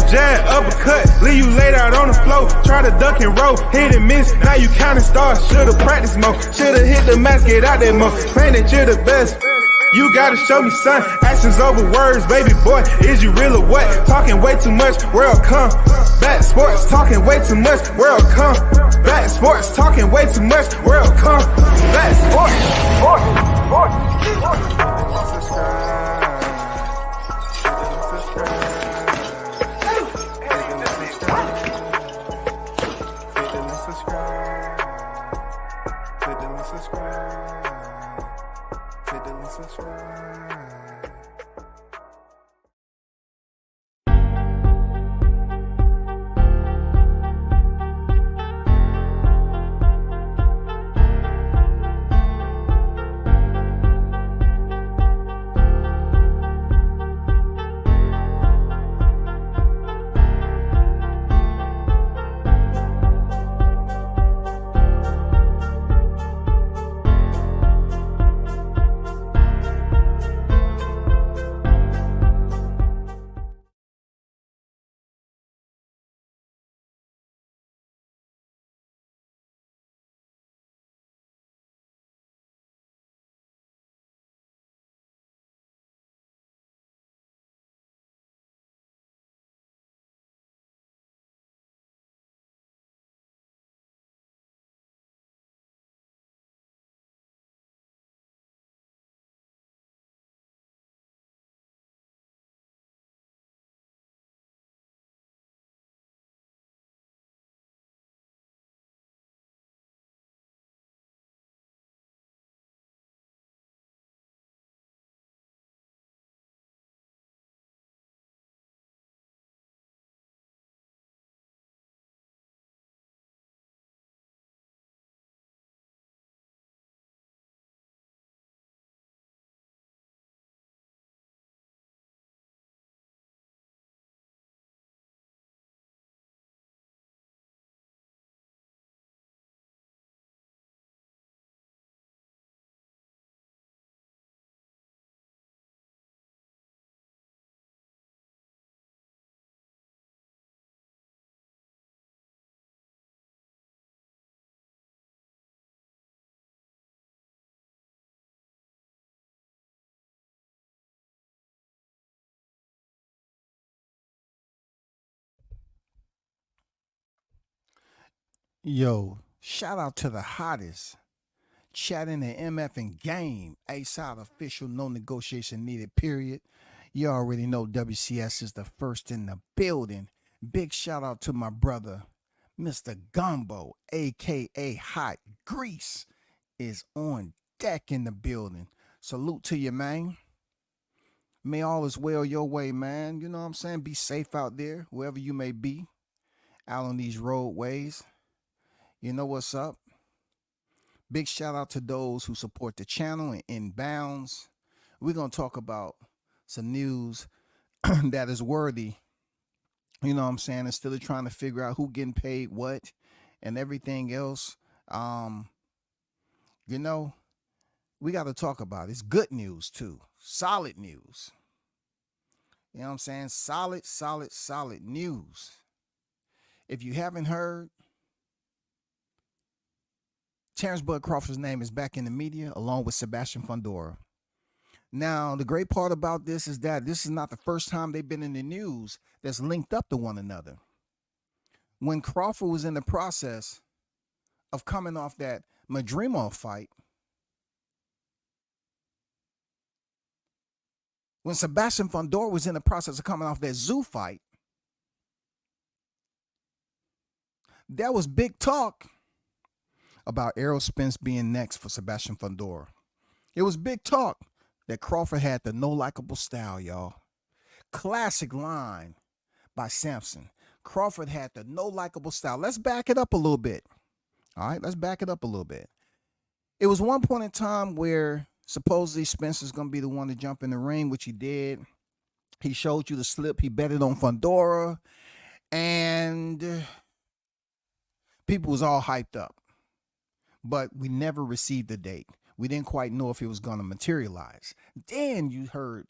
jab, uppercut, leave you laid out on the floor. Try to duck and roll, hit and miss, now you counting stars. Should've practiced more, should've hit the mask, get out there more. Man, that you're the best. You gotta show me, son. Actions over words, baby boy. Is you real or what? Talking way too much, world come. Back sports, talking way too much, world come. Back sports, talking way too much, world come. Back Yo, shout out to the hottest chat in the MF and game. A-side official, no negotiation needed, period. You already know WCS is the first in the building. Big shout out to my brother, Mr. Gumbo, aka Hot Grease, is on deck in the building. Salute to you, man. May all is well your way, man. You know what I'm saying? Be safe out there, wherever you may be, out on these roadways. You know what's up? Big shout out to those who support the channel and inbounds. We're going to talk about some news that is worthy. You know what I'm saying? Instead of trying to figure out who getting paid what and everything else, you know, we got to talk about it. It's good news too. Solid news. You know what I'm saying? Solid news. If you haven't heard, Terence Crawford's name is back in the media along with Sebastian Fundora. Now, the great part about this is that this is not the first time they've been in the news that's linked up to one another. When Crawford was in the process of coming off that Madrimov fight, when Sebastian Fundora was in the process of coming off that Zoo fight, there was big talk about Errol Spence being next for Sebastian Fundora. It was big talk that Crawford had the no likable style, y'all. Classic line by Sampson. Crawford had the no likable style. Let's back it up a little bit. All right, let's back it up a little bit. It was one point in time where supposedly Spencer's going to be the one to jump in the ring, which he did. He showed you the slip. He betted on Fundora. And people was all hyped up. But we never received a date. We didn't quite know if it was going to materialize. Then you heard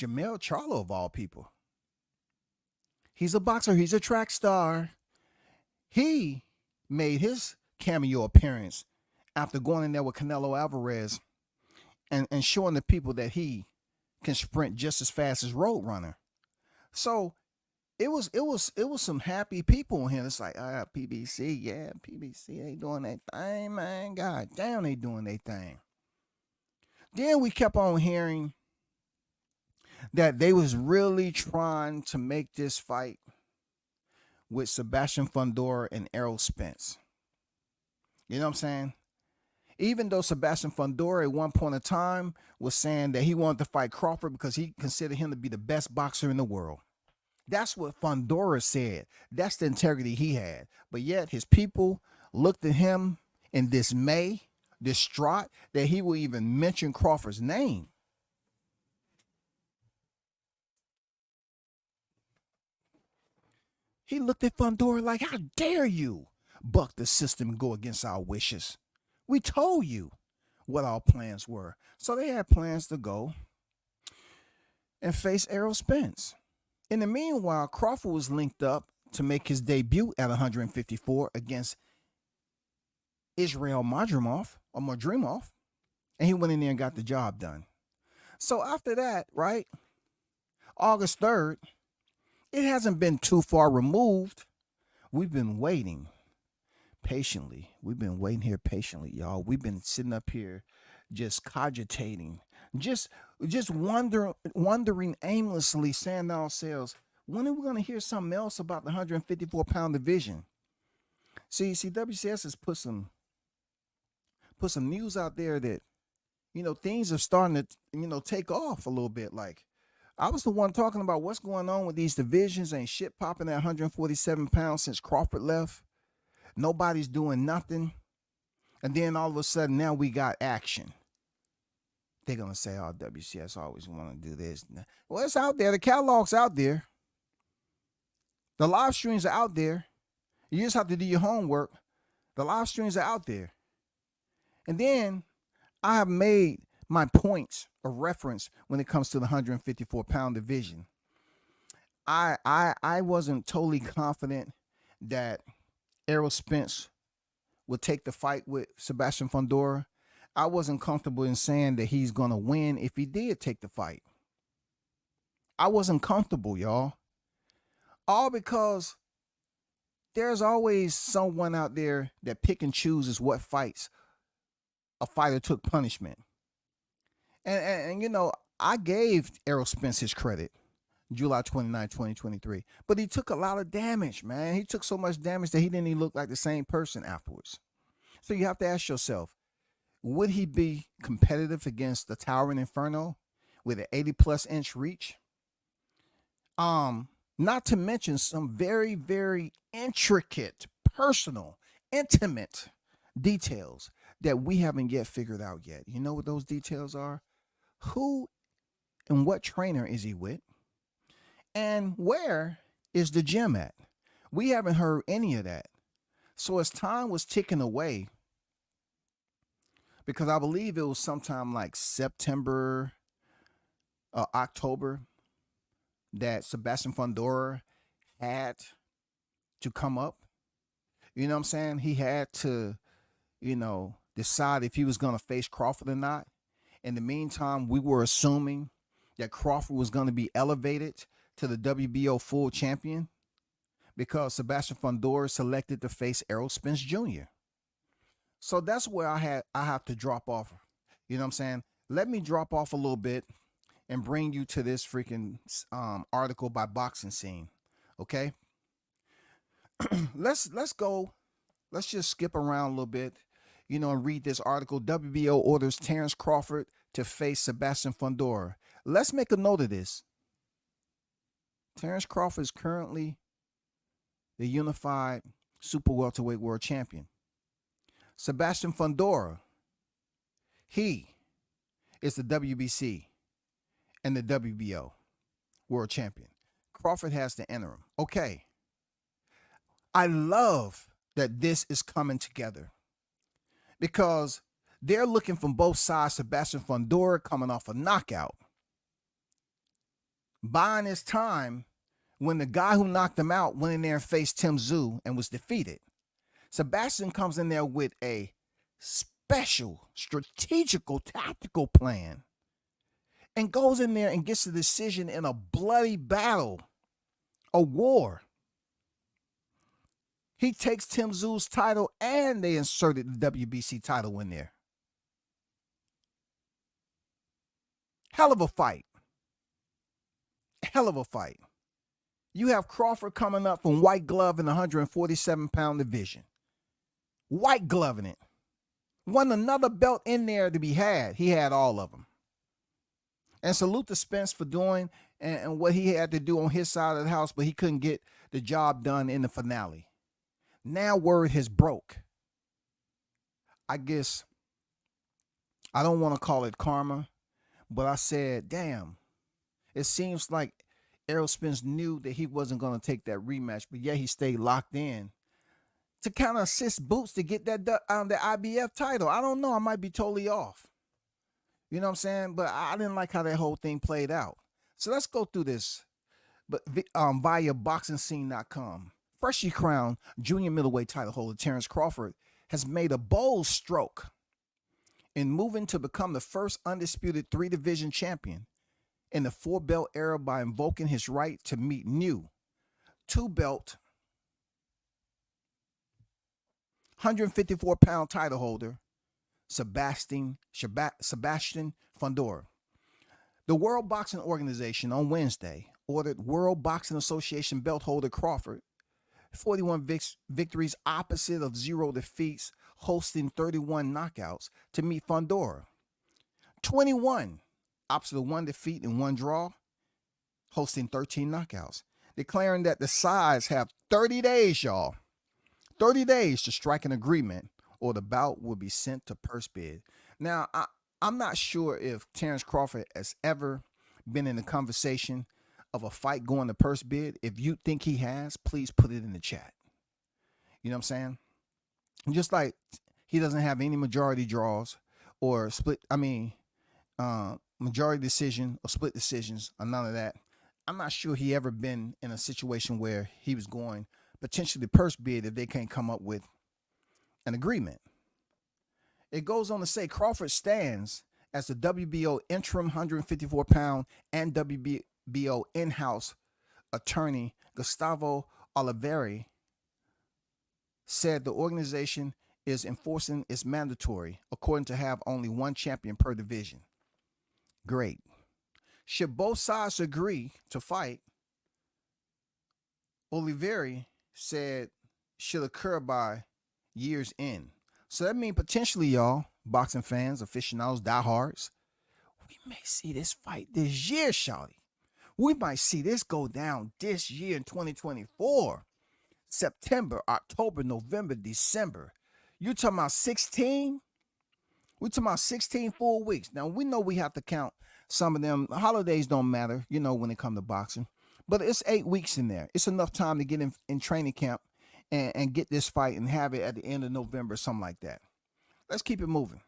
Jamel Charlo, of all people. He's a boxer. He's a track star. He made his cameo appearance after going in there with Canelo Alvarez and showing the people that he can sprint just as fast as Roadrunner. So it was some happy people in here. It's like, PBC, yeah, PBC, they doing their thing, man. God damn, they doing their thing. Then we kept on hearing that they was really trying to make this fight with Sebastian Fundora and Errol Spence. You know what I'm saying? Even though Sebastian Fundora at one point in time was saying that he wanted to fight Crawford because he considered him to be the best boxer in the world. That's what Fundora said. That's the integrity he had. But yet his people looked at him in dismay, distraught that he would even mention Crawford's name. He looked at Fundora like, how dare you buck the system and go against our wishes? We told you what our plans were. So they had plans to go and face Errol Spence. In the meanwhile, Crawford was linked up to make his debut at 154 against Israel Madrimov, and he went in there and got the job done. So after that, right, August 3rd, it hasn't been too far removed. We've been waiting patiently. We've been waiting here patiently, y'all. We've been sitting up here just cogitating, just wondering aimlessly, saying to ourselves, when are we going to hear something else about the 154-pound division? See, WCS has put some news out there that, things are starting to, take off a little bit. Like, I was the one talking about what's going on with these divisions. Ain't shit popping at 147 pounds since Crawford left. Nobody's doing nothing. And then all of a sudden, now we got action. They're going to say, oh, WCS always want to do this. Well, it's out there. The catalog's out there. The live streams are out there. You just have to do your homework. The live streams are out there. And then I have made my points of reference when it comes to the 154-pound division. I wasn't totally confident that Errol Spence would take the fight with Sebastian Fundora. I wasn't comfortable in saying that he's going to win if he did take the fight. I wasn't comfortable, y'all. All because there's always someone out there that pick and chooses what fights a fighter took punishment. And I gave Errol Spence his credit, July 29, 2023. But he took a lot of damage, man. He took so much damage that he didn't even look like the same person afterwards. So you have to ask yourself, would he be competitive against the Towering Inferno with an 80-plus inch reach? Not to mention some very, very intricate, personal, intimate details that we haven't yet figured out yet. You know what those details are? Who and what trainer is he with? And where is the gym at? We haven't heard any of that. So as time was ticking away, because I believe it was sometime like September, October, that Sebastian Fundora had to come up. You know what I'm saying? He had to, decide if he was going to face Crawford or not. In the meantime, we were assuming that Crawford was going to be elevated to the WBO full champion because Sebastian Fundora selected to face Errol Spence Jr. So that's where I have to drop off. You know what I'm saying? Let me drop off a little bit and bring you to this freaking article by Boxing Scene. Okay? Let's go. Let's just skip around a little bit, and read this article. WBO orders Terence Crawford to face Sebastian Fundora. Let's make a note of this. Terence Crawford is currently the unified super welterweight world champion. Sebastian Fundora, he is the WBC and the WBO world champion. Crawford has the interim. Okay. I love that this is coming together because they're looking from both sides. Sebastian Fundora coming off a knockout, buying his time when the guy who knocked him out went in there and faced Tim Tszyu and was defeated. Sebastian comes in there with a special, strategical, tactical plan and goes in there and gets a decision in a bloody battle, a war. He takes Tim Tszyu's title and they inserted the WBC title in there. Hell of a fight. Hell of a fight. You have Crawford coming up from white glove in the 147-pound division. White gloving it. Wasn't another belt in there to be had. He had all of them. And salute to Spence for doing and what he had to do on his side of the house, but he couldn't get the job done in the finale. Now word has broke. I guess I don't want to call it karma, but I said, damn, it seems like Errol Spence knew that he wasn't going to take that rematch, but yet he stayed locked in to kind of assist Boots to get that the IBF title. I don't know. I might be totally off. You know what I'm saying? But I didn't like how that whole thing played out. So let's go through this. But via BoxingScene.com, freshly crowned junior middleweight title holder Terence Crawford has made a bold stroke in moving to become the first undisputed 3-division champion in the 4-belt era by invoking his right to meet new 2-belt 154-pound title holder Sebastian Fundora. The World Boxing Organization on Wednesday ordered World Boxing Association belt holder Crawford, 41 victories opposite of 0 defeats, hosting 31 knockouts, to meet Fundora, 21 opposite of 1 defeat and 1 draw, hosting 13 knockouts, declaring that the sides have 30 days, y'all. 30 days to strike an agreement or the bout will be sent to purse bid. Now, I'm not sure if Terence Crawford has ever been in a conversation of a fight going to purse bid. If you think he has, please put it in the chat. You know what I'm saying? Just like he doesn't have any majority draws or majority decision or split decisions or none of that. I'm not sure he ever been in a situation where he was going potentially purse bid if they can't come up with an agreement. It goes on to say Crawford stands as the WBO interim 154-pound and WBO in-house attorney Gustavo Oliveira said the organization is enforcing its mandatory, according to have only 1 champion per division. Great. Should both sides agree to fight, Oliveira said should occur by year's end. So that means potentially, y'all, boxing fans, aficionados, diehards, we may see this fight this year, shawty. We might see this go down this year in 2024. September, October, November, December. You talking about 16? We talking about 16 full weeks. Now, we know we have to count some of them. Holidays don't matter, you know, when it comes to boxing. But it's 8 weeks in there. It's enough time to get in training camp and get this fight and have it at the end of November, something like that. Let's keep it moving.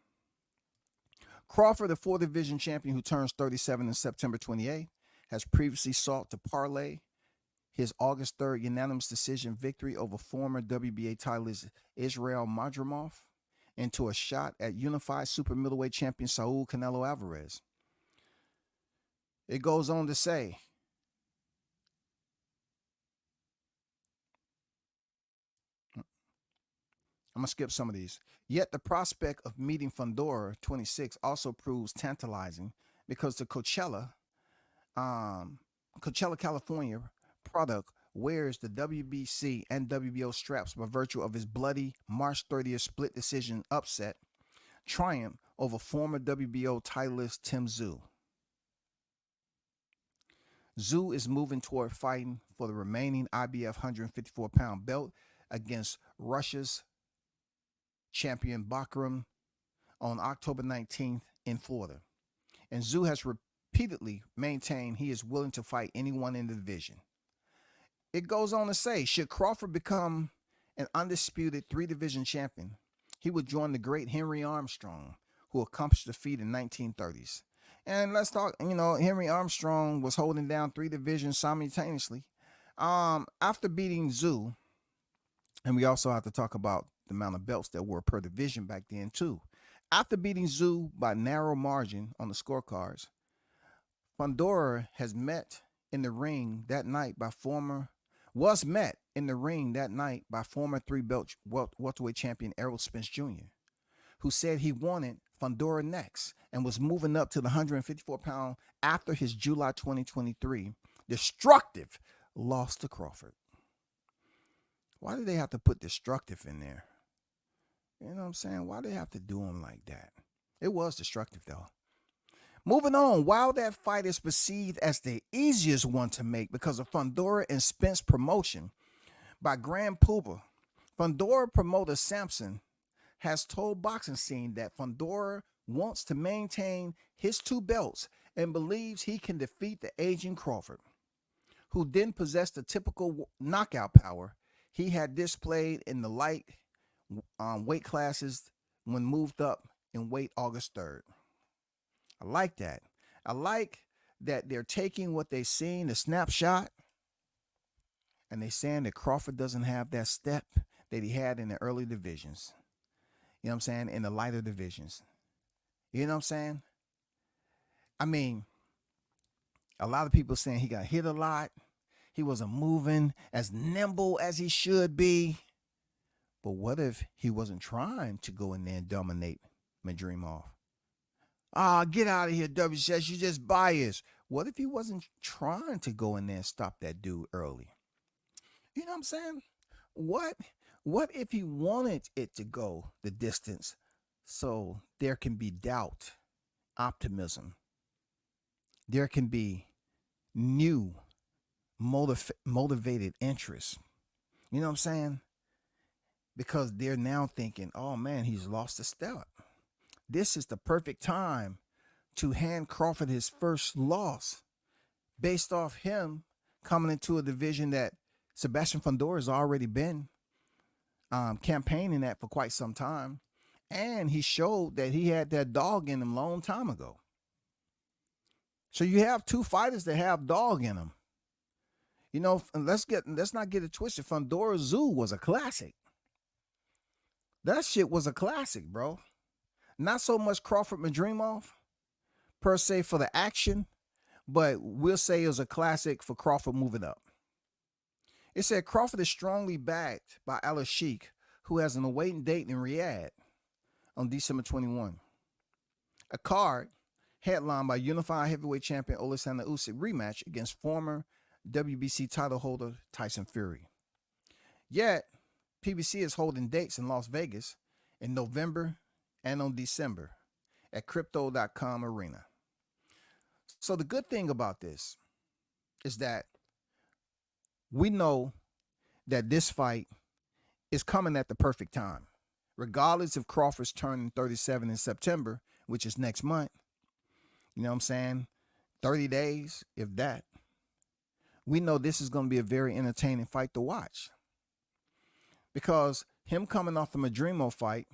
Crawford, the 4-division champion who turns 37 in September 28, has previously sought to parlay his August 3rd unanimous decision victory over former WBA titleist Israel Madrimov into a shot at unified super middleweight champion Saul Canelo Alvarez. It goes on to say, I'm going to skip some of these. Yet the prospect of meeting Fundora, 26, also proves tantalizing because the Coachella, California product wears the WBC and WBO straps by virtue of his bloody March 30th split decision upset triumph over former WBO titleist Tim Tszyu. Tszyu is moving toward fighting for the remaining IBF 154-pound belt against Russia's champion Bakram on October 19th in Florida. And Tszyu has repeatedly maintained he is willing to fight anyone in the division. It goes on to say, should Crawford become an undisputed 3-division champion, he would join the great Henry Armstrong, who accomplished the feat in 1930s. And let's talk, Henry Armstrong was holding down 3 divisions simultaneously. After beating Zoo, and we also have to talk about the amount of belts that were per division back then too. After beating Zoo by narrow margin on the scorecards, Fundora has met in the ring that night by former was met in the ring that night by former three-belt welterweight champion Errol Spence Jr., who said he wanted Fundora next and was moving up to the 154-pound after his July 2023 destructive loss to Crawford. Why do they have to put destructive in there? You know what I'm saying? Why do they have to do him like that? It was destructive, though. Moving on, while that fight is perceived as the easiest one to make because of Fundora and Spence promotion by Grand Poobah, Fundora promoter Sampson has told Boxing Scene that Fundora wants to maintain his two belts and believes he can defeat the aging Crawford, who didn't possess the typical knockout power he had displayed in the light weight classes when moved up in weight August 3rd. I like that. I like that they're taking what they've seen, the snapshot, and they're saying that Crawford doesn't have that step that he had in the early divisions. You know what I'm saying? In the lighter divisions. You know what I'm saying? I mean, a lot of people saying he got hit a lot. He wasn't moving as nimble as he should be. But what if he wasn't trying to go in there and dominate Madrimov? Get out of here, WCS. You just biased. What if he wasn't trying to go in there and stop that dude early? You know what I'm saying? What if he wanted it to go the distance so there can be doubt, optimism? There can be new motivated interest. You know what I'm saying? Because they're now thinking, oh man, he's lost a step. This is the perfect time to hand Crawford his first loss based off him coming into a division that Sebastian Fundora has already been campaigning at for quite some time. And he showed that he had that dog in him a long time ago. So you have two fighters that have dog in them. You know, let's not get it twisted. Fundora Zoo was a classic. That shit was a classic, bro. Not so much Crawford Madrimov per se for the action, but we'll say it was a classic for Crawford moving up. It said Crawford is strongly backed by Al Sheikh, who has an awaiting date in Riyadh on December 21. A card headlined by unified heavyweight champion Oleksandr Usyk rematch against former WBC title holder Tyson Fury. Yet, PBC is holding dates in Las Vegas in November and on December at Crypto.com Arena. So the good thing about this is that we know that this fight is coming at the perfect time. Regardless of Crawford's turning 37 in September, which is next month, you know what I'm saying? 30 days, if that. We know this is going to be a very entertaining fight to watch. Because him coming off the Madrimov fight,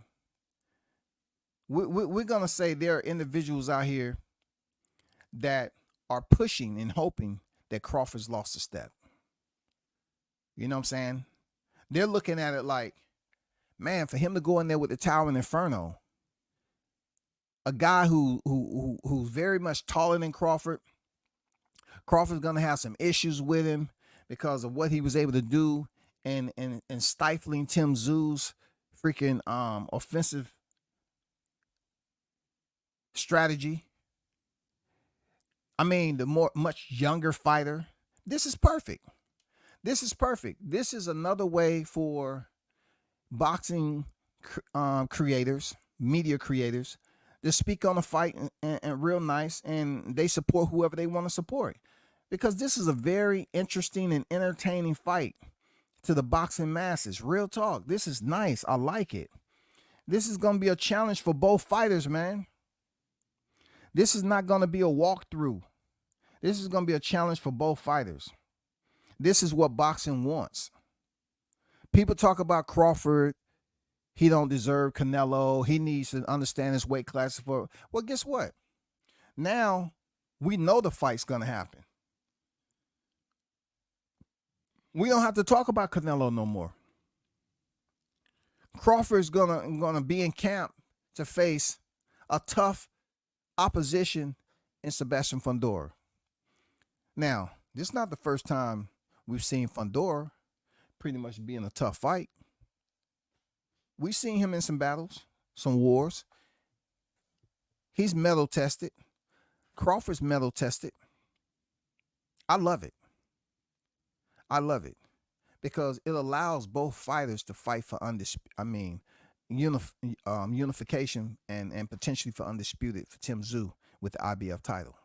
we're going to say there are individuals out here that are pushing and hoping that Crawford's lost a step. You know what I'm saying? They're looking at it like, man, for him to go in there with the Towering Inferno, a guy who's very much taller than Crawford, Crawford's going to have some issues with him because of what he was able to do and stifling Tim Tszú's freaking offensive strategy. I mean, the much younger fighter. This is perfect. This is perfect. This is another way for boxing creators, media creators, to speak on a fight and real nice, and they support whoever they want to support. Because this is a very interesting and entertaining fight to the boxing masses. Real talk. This is nice. I like it. This is going to be a challenge for both fighters, man. This is not going to be a walkthrough. This is going to be a challenge for both fighters. This is what boxing wants. People talk about Crawford. He don't deserve Canelo. He needs to understand his weight class. Well, guess what? Now we know the fight's going to happen. We don't have to talk about Canelo no more. Crawford's gonna be in camp to face a tough opposition in Sebastian Fundora. Now, this is not the first time we've seen Fundora pretty much be in a tough fight. We've seen him in some battles, some wars. He's metal tested. Crawford's metal tested. I love it. I love it because it allows both fighters to fight for unification and potentially for undisputed for Tim Tszyu with the IBF title.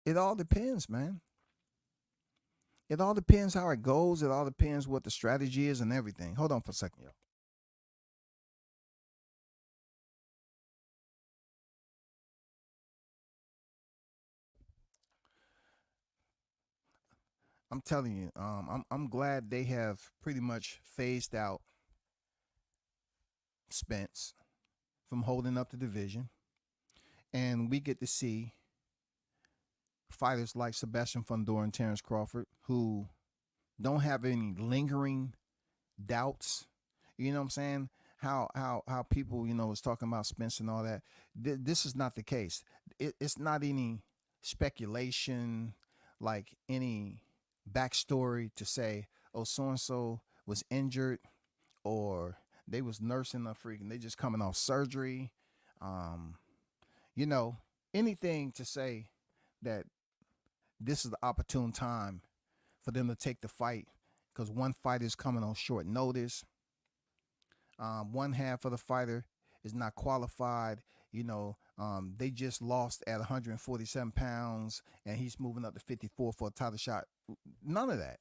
It all depends, man. It all depends how it goes. It all depends what the strategy is and everything. Hold on for a second, y'all. I'm telling you, I'm glad they have pretty much phased out Spence from holding up the division, and we get to see fighters like Sebastian Fundora and Terence Crawford who don't have any lingering doubts. You know what I'm saying? How people, was talking about Spence and all that. This is not the case. It's not any speculation, like any backstory to say, oh, so-and-so was injured or they was nursing a freak and they just coming off surgery. Anything to say that this is the opportune time for them to take the fight because one fighter is coming on short notice. One half of the fighter is not qualified. They just lost at 147 pounds and he's moving up to 54 for a title shot. None of that.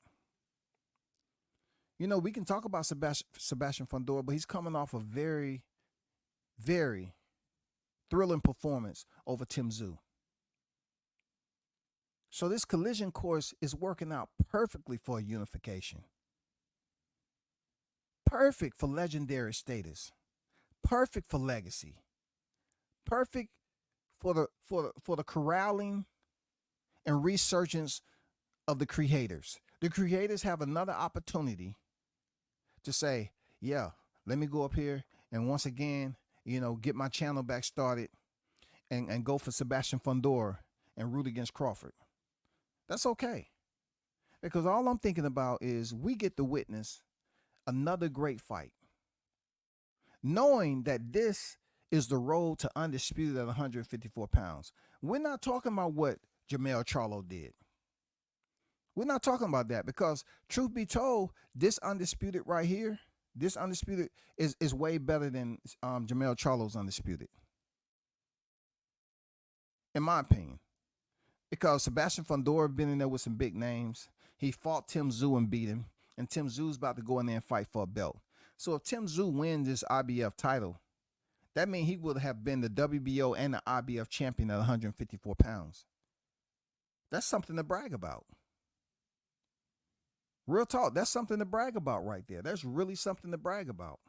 We can talk about Sebastian Fundora, but he's coming off a very, very thrilling performance over Tim Tszyu. So this collision course is working out perfectly for a unification. Perfect for legendary status. Perfect for legacy. Perfect for the corralling and resurgence of the creators. The creators have another opportunity to say, yeah, let me go up here and once again, get my channel back started and go for Sebastian Fundora and root against Crawford. That's okay. Because all I'm thinking about is we get to witness another great fight. Knowing that this is the road to undisputed at 154 pounds. We're not talking about what Jermell Charlo did. We're not talking about that because truth be told, this undisputed right here, this undisputed is way better than Jermell Charlo's undisputed. In my opinion. Because Sebastian Fundora been in there with some big names. He fought Tim Tszyu and beat him. And Tim Tszyu's about to go in there and fight for a belt. So if Tim Tszyu wins this IBF title, that means he would have been the WBO and the IBF champion at 154 pounds. That's something to brag about. Real talk, that's something to brag about right there. That's really something to brag about.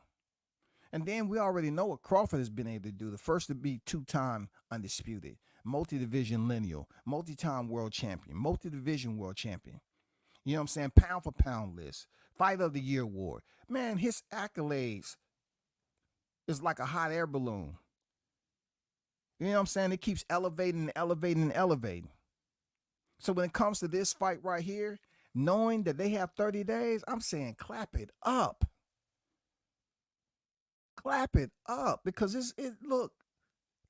And then we already know what Crawford has been able to do. The first to be two-time undisputed, multi-division lineal, multi-time world champion, multi-division world champion. You know what I'm saying? Pound for pound list, fight of the year award. Man, his accolades is like a hot air balloon. You know what I'm saying? It keeps elevating and elevating and elevating. So when it comes to this fight right here, knowing that they have 30 days, I'm saying clap it up. Clap it up because look,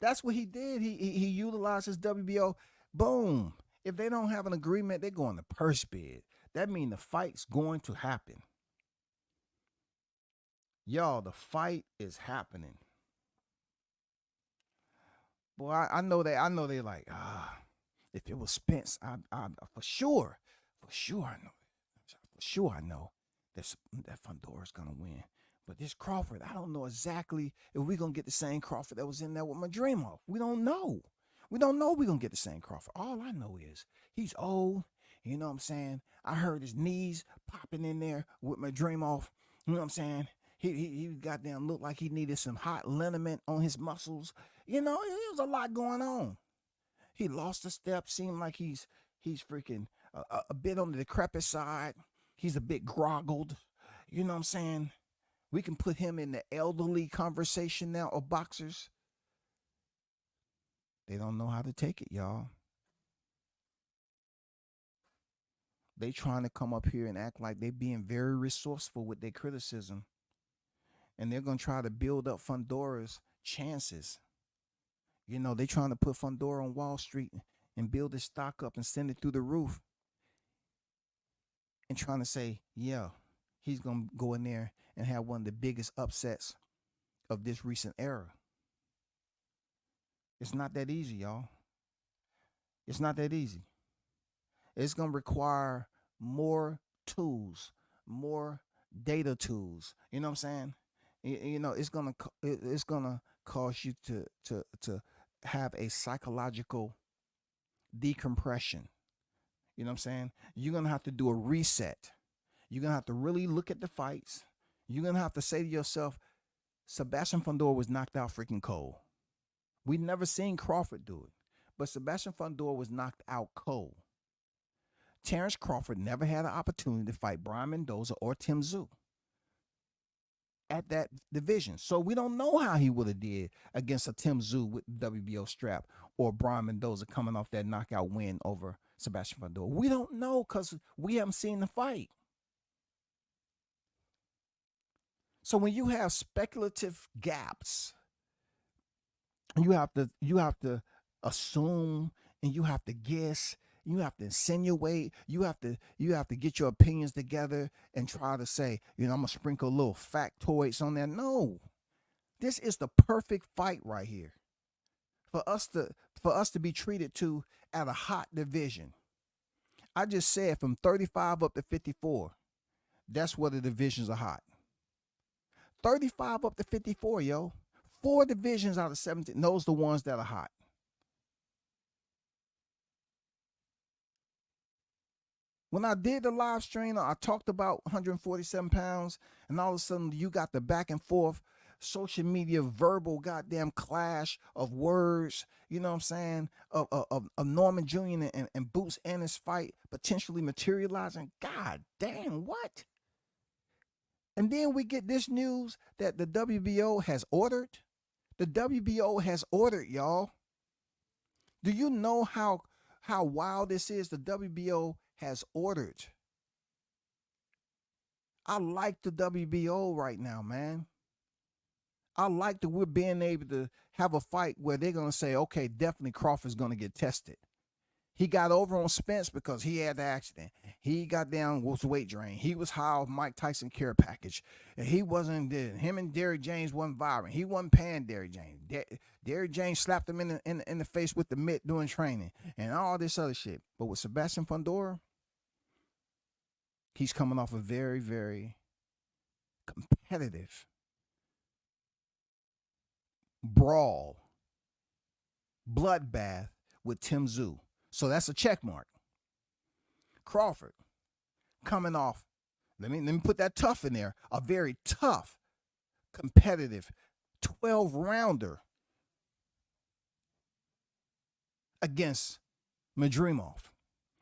that's what he did. He utilized his WBO. Boom. If they don't have an agreement, they're going to purse bid. That means the fight's going to happen. Y'all, the fight is happening. Boy, I know they like, if it was Spence, I for sure I know that Fundora's gonna win. But this Crawford, I don't know exactly if we're gonna get the same Crawford that was in there with my dream off. We don't know. We don't know we're gonna get the same Crawford. All I know is he's old. You know what I'm saying? I heard his knees popping in there with my dream off. You know what I'm saying? He goddamn looked like he needed some hot liniment on his muscles. There was a lot going on. He lost a step. Seemed like he's freaking a bit on the decrepit side. He's a bit groggled. You know what I'm saying? We can put him in the elderly conversation now of boxers. They don't know how to take it, y'all. They trying to come up here and act like they being very resourceful with their criticism. And they're going to try to build up Fundora's chances. You know, they trying to put Fundora on Wall Street and build his stock up and send it through the roof. And trying to say, yeah, he's going to go in there and have one of the biggest upsets of this recent era. It's not that easy, y'all. It's not that easy. It's going to require more tools, more data tools. You know what I'm saying? You know, it's going to cause you to have a psychological decompression. You know what I'm saying? You're going to have to do a reset. You're going to have to really look at the fights. You're going to have to say to yourself, Sebastian Fundora was knocked out freaking cold. We never seen Crawford do it, but Sebastian Fundora was knocked out cold. Terence Crawford never had an opportunity to fight Brian Mendoza or Tim Tszyu at that division. So we don't know how he would have did against a Tim Tszyu with the WBO strap or Brian Mendoza coming off that knockout win over Sebastian Fundora. We don't know because we haven't seen the fight. So when you have speculative gaps, you have to assume and you have to guess. You have to insinuate. You have to get your opinions together and try to say, you know, I'm gonna sprinkle little factoids on there. No, this is the perfect fight right here for us to be treated to at a hot division. I just said from 35 up to 54. That's where the divisions are hot. 35 up to 54, yo. 4 divisions out of 17. Those are the ones that are hot. When I did the live stream, I talked about 147 pounds, and all of a sudden you got the back and forth social media verbal goddamn clash of words, you know what I'm saying, of Norman Jr. and Boots Ennis fight potentially materializing. God damn, what? And then we get this news that the WBO has ordered. The WBO has ordered, y'all. Do you know how wild this is? The WBO has ordered. I like the WBO right now, man. I like that we're being able to have a fight where they're going to say, okay, definitely Crawford's going to get tested. He got over on Spence because he had the accident. He got down with weight drain. He was high off Mike Tyson care package. And he wasn't there. Him and Derrick James wasn't vibrant. He wasn't paying Derrick James. Derrick James slapped him in the face with the mitt doing training and all this other shit. But with Sebastian Fundora, he's coming off a very, very competitive brawl, bloodbath with Tim Tszyu. So that's a check mark. Crawford coming off, let me put that tough in there, a very tough, competitive 12-rounder against Madrimov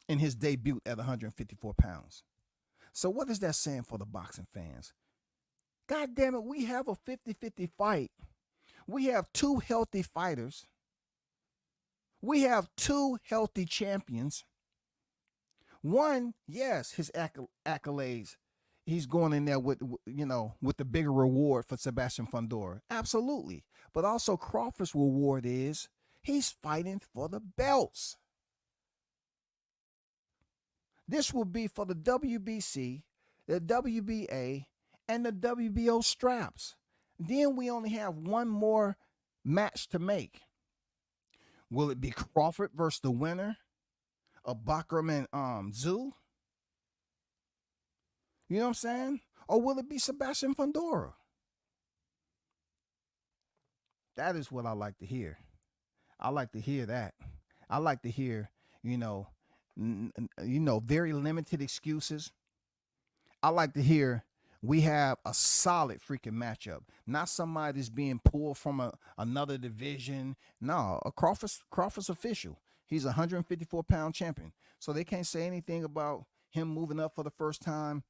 in his debut at 154 pounds. So what is that saying for the boxing fans? God damn it, we have a 50-50 fight. We have 2 healthy fighters. We have 2 healthy champions. One, yes, his accolades. He's going in there with the bigger reward for Sebastian Fundora. Absolutely. But also Crawford's reward is he's fighting for the belts. This will be for the WBC, the WBA, and the WBO straps. Then we only have one more match to make. Will it be Crawford versus the winner of Bakram and Tszyu? You know what I'm saying? Or will it be Sebastian Fundora? That is what I like to hear. I like to hear that. I like to hear, very limited excuses. I like to hear we have a solid freaking matchup. Not somebody that's being pulled from another division. No, Crawford's official. He's a 154-pound champion. So they can't say anything about him moving up for the first time.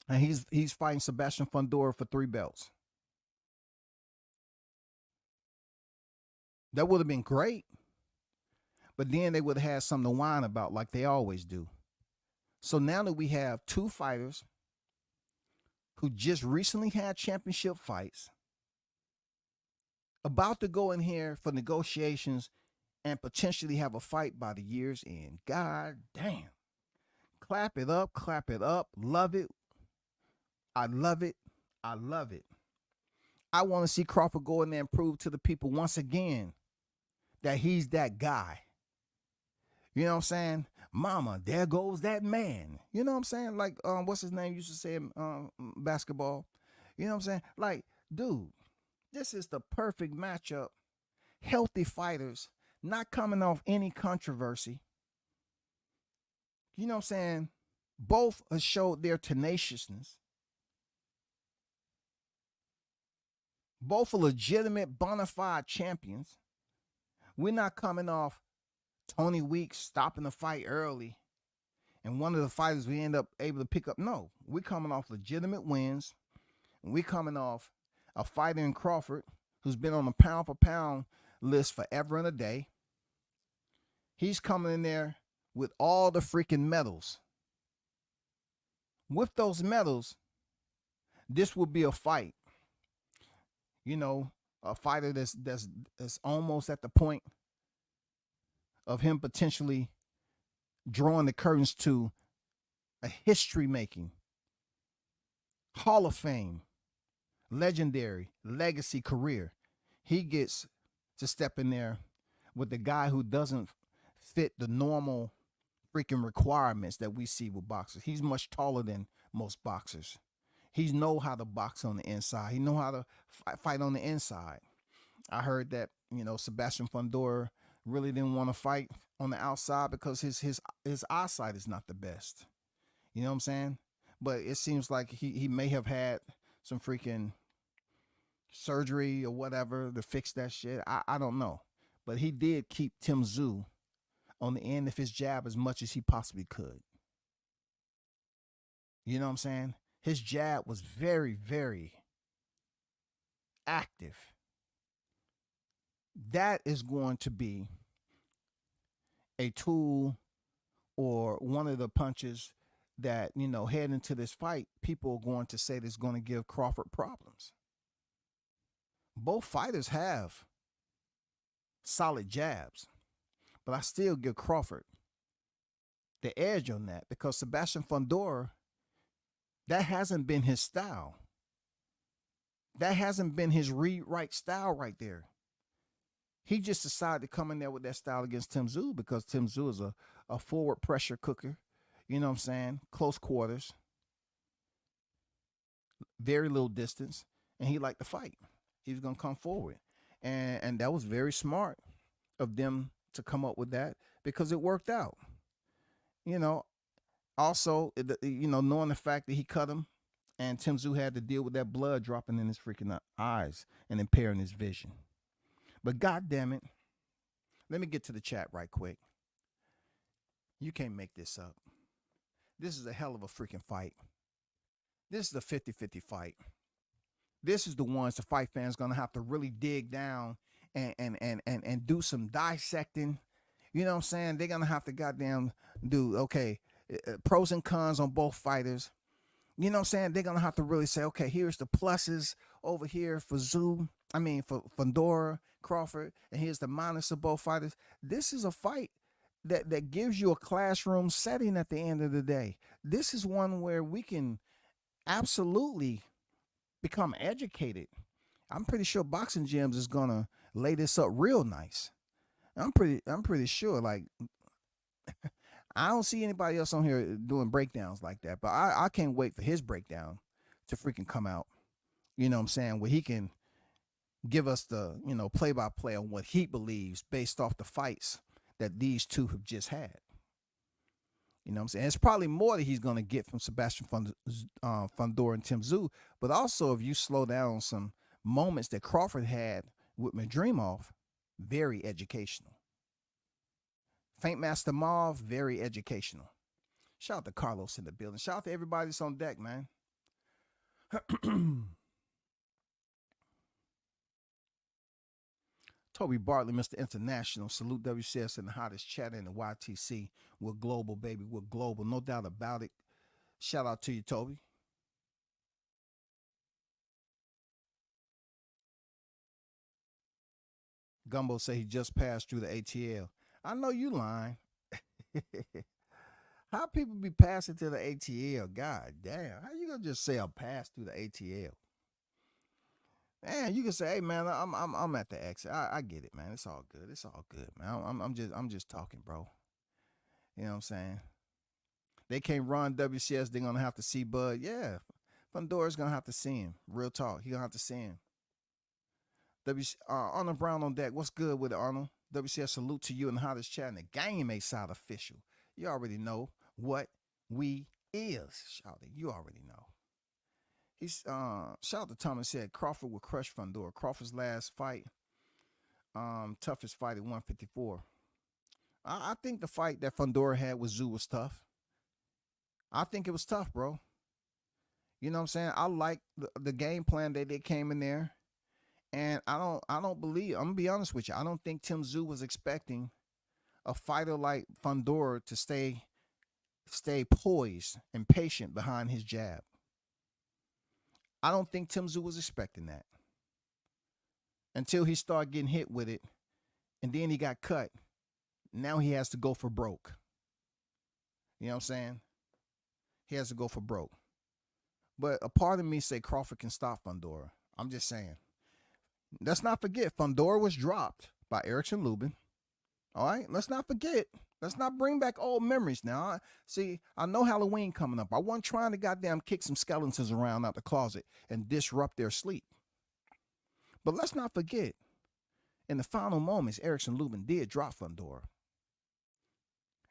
And he's fighting Sebastian Fundora for 3 belts. That would have been great. But then they would have had something to whine about like they always do. So now that we have 2 fighters who just recently had championship fights, about to go in here for negotiations and potentially have a fight by the year's end. God damn. Clap it up, love it. I love it. I love it. I want to see Crawford go in there and prove to the people once again that he's that guy. You know what I'm saying? Mama, there goes that man. You know what I'm saying? Like, what's his name used to say in basketball? You know what I'm saying? Like, dude, this is the perfect matchup. Healthy fighters, not coming off any controversy. You know what I'm saying? Both have showed their tenaciousness. Both are legitimate, bona fide champions. We're not coming off Tony Weeks stopping the fight early and one of the fighters we end up able to pick up. No, we're coming off legitimate wins. And we're coming off a fighter in Crawford who's been on the pound for pound list forever and a day. He's coming in there with all the freaking medals. With those medals, this will be a fight. You know, a fighter that's almost at the point of him potentially drawing the curtains to a history-making, Hall of Fame, legendary, legacy career. He gets to step in there with the guy who doesn't fit the normal freaking requirements that we see with boxers. He's much taller than most boxers. He know how to box on the inside. He know how to fight on the inside. I heard that, you know, Sebastian Fundora really didn't want to fight on the outside because his eyesight is not the best. You know what I'm saying? But it seems like he may have had some freaking surgery or whatever to fix that shit. I don't know. But he did keep Tim Tszyu on the end of his jab as much as he possibly could. You know what I'm saying? His jab was very, very active. That is going to be a tool or one of the punches that, you know, heading into this fight, people are going to say that's going to give Crawford problems. Both fighters have solid jabs, but I still give Crawford the edge on that because Sebastian Fundora, that hasn't been his style. That hasn't been his read-right style right there. He just decided to come in there with that style against Tim Tszyu because Tim Tszyu is a forward pressure cooker. You know what I'm saying? Close quarters. Very little distance. And he liked to fight. He was going to come forward. And that was very smart of them to come up with that because it worked out. You know, also, you know, knowing the fact that he cut him and Tim Tszyu had to deal with that blood dropping in his freaking eyes and impairing his vision. But God damn it, let me get to the chat right quick. You can't make this up. This is a hell of a freaking fight. This is a 50-50 fight. This is the ones the fight fans gonna have to really dig down and do some dissecting. You know what I'm saying? They're gonna have to goddamn do, okay, pros and cons on both fighters. You know what I'm saying? They're gonna have to really say, okay, here's the pluses over here for for Fundora, Crawford, and here's the minus of both fighters. This is a fight that gives you a classroom setting at the end of the day. This is one where we can absolutely become educated. I'm pretty sure Boxing Gyms is gonna lay this up real nice. I'm pretty sure, like, I don't see anybody else on here doing breakdowns like that, but I can't wait for his breakdown to freaking come out. You know what I'm saying? Where he can give us the, you know, play-by-play on what he believes based off the fights that these two have just had. You know what I'm saying? It's probably more that he's going to get from Sebastian Fundora and Tim Tszyu, but also if you slow down on some moments that Crawford had with Madrimov, very educational. Faint Master Marv, very educational. Shout out to Carlos in the building. Shout out to everybody that's on deck, man. Toby Bartley, Mr. International. Salute WCS and the hottest chat in the YTC. We're global, baby. We're global. No doubt about it. Shout out to you, Toby. Gumbo say he just passed through the ATL. I know you lying. How people be passing to the ATL? God damn. How you gonna just say I passed through the ATL? Man, you can say, hey man, I'm at the exit. I get it, man. It's all good. It's all good, man. I'm just talking, bro. You know what I'm saying? They can't run WCS, they're gonna have to see Bud. Yeah. Fundora's gonna have to see him. Real talk. He gonna have to see him. Arnold Brown on deck. What's good with it, Arnold? WCS salute to you and the hottest chat in the game, A-Side official. You already know what we is. Shouty, you already know. He's shout out to Thomas said Crawford will crush Fundora. Crawford's last fight, toughest fight at 154. I think the fight that Fundora had with Zoo was tough. I think it was tough, bro. You know what I'm saying? I like the game plan that they came in there. And I don't believe, I'm gonna be honest with you, I don't think Tim Tszyu was expecting a fighter like Fundora to stay poised and patient behind his jab. I don't think Tim Tszyu was expecting that. Until he started getting hit with it, and then he got cut. Now he has to go for broke. You know what I'm saying? He has to go for broke. But a part of me say Crawford can stop Fundora. I'm just saying. Let's not forget, Fundora was dropped by Erickson Lubin. All right? Let's not forget. Let's not bring back old memories now. See, I know Halloween coming up. I wasn't trying to goddamn kick some skeletons around out the closet and disrupt their sleep. But let's not forget, in the final moments, Erickson Lubin did drop Fundora.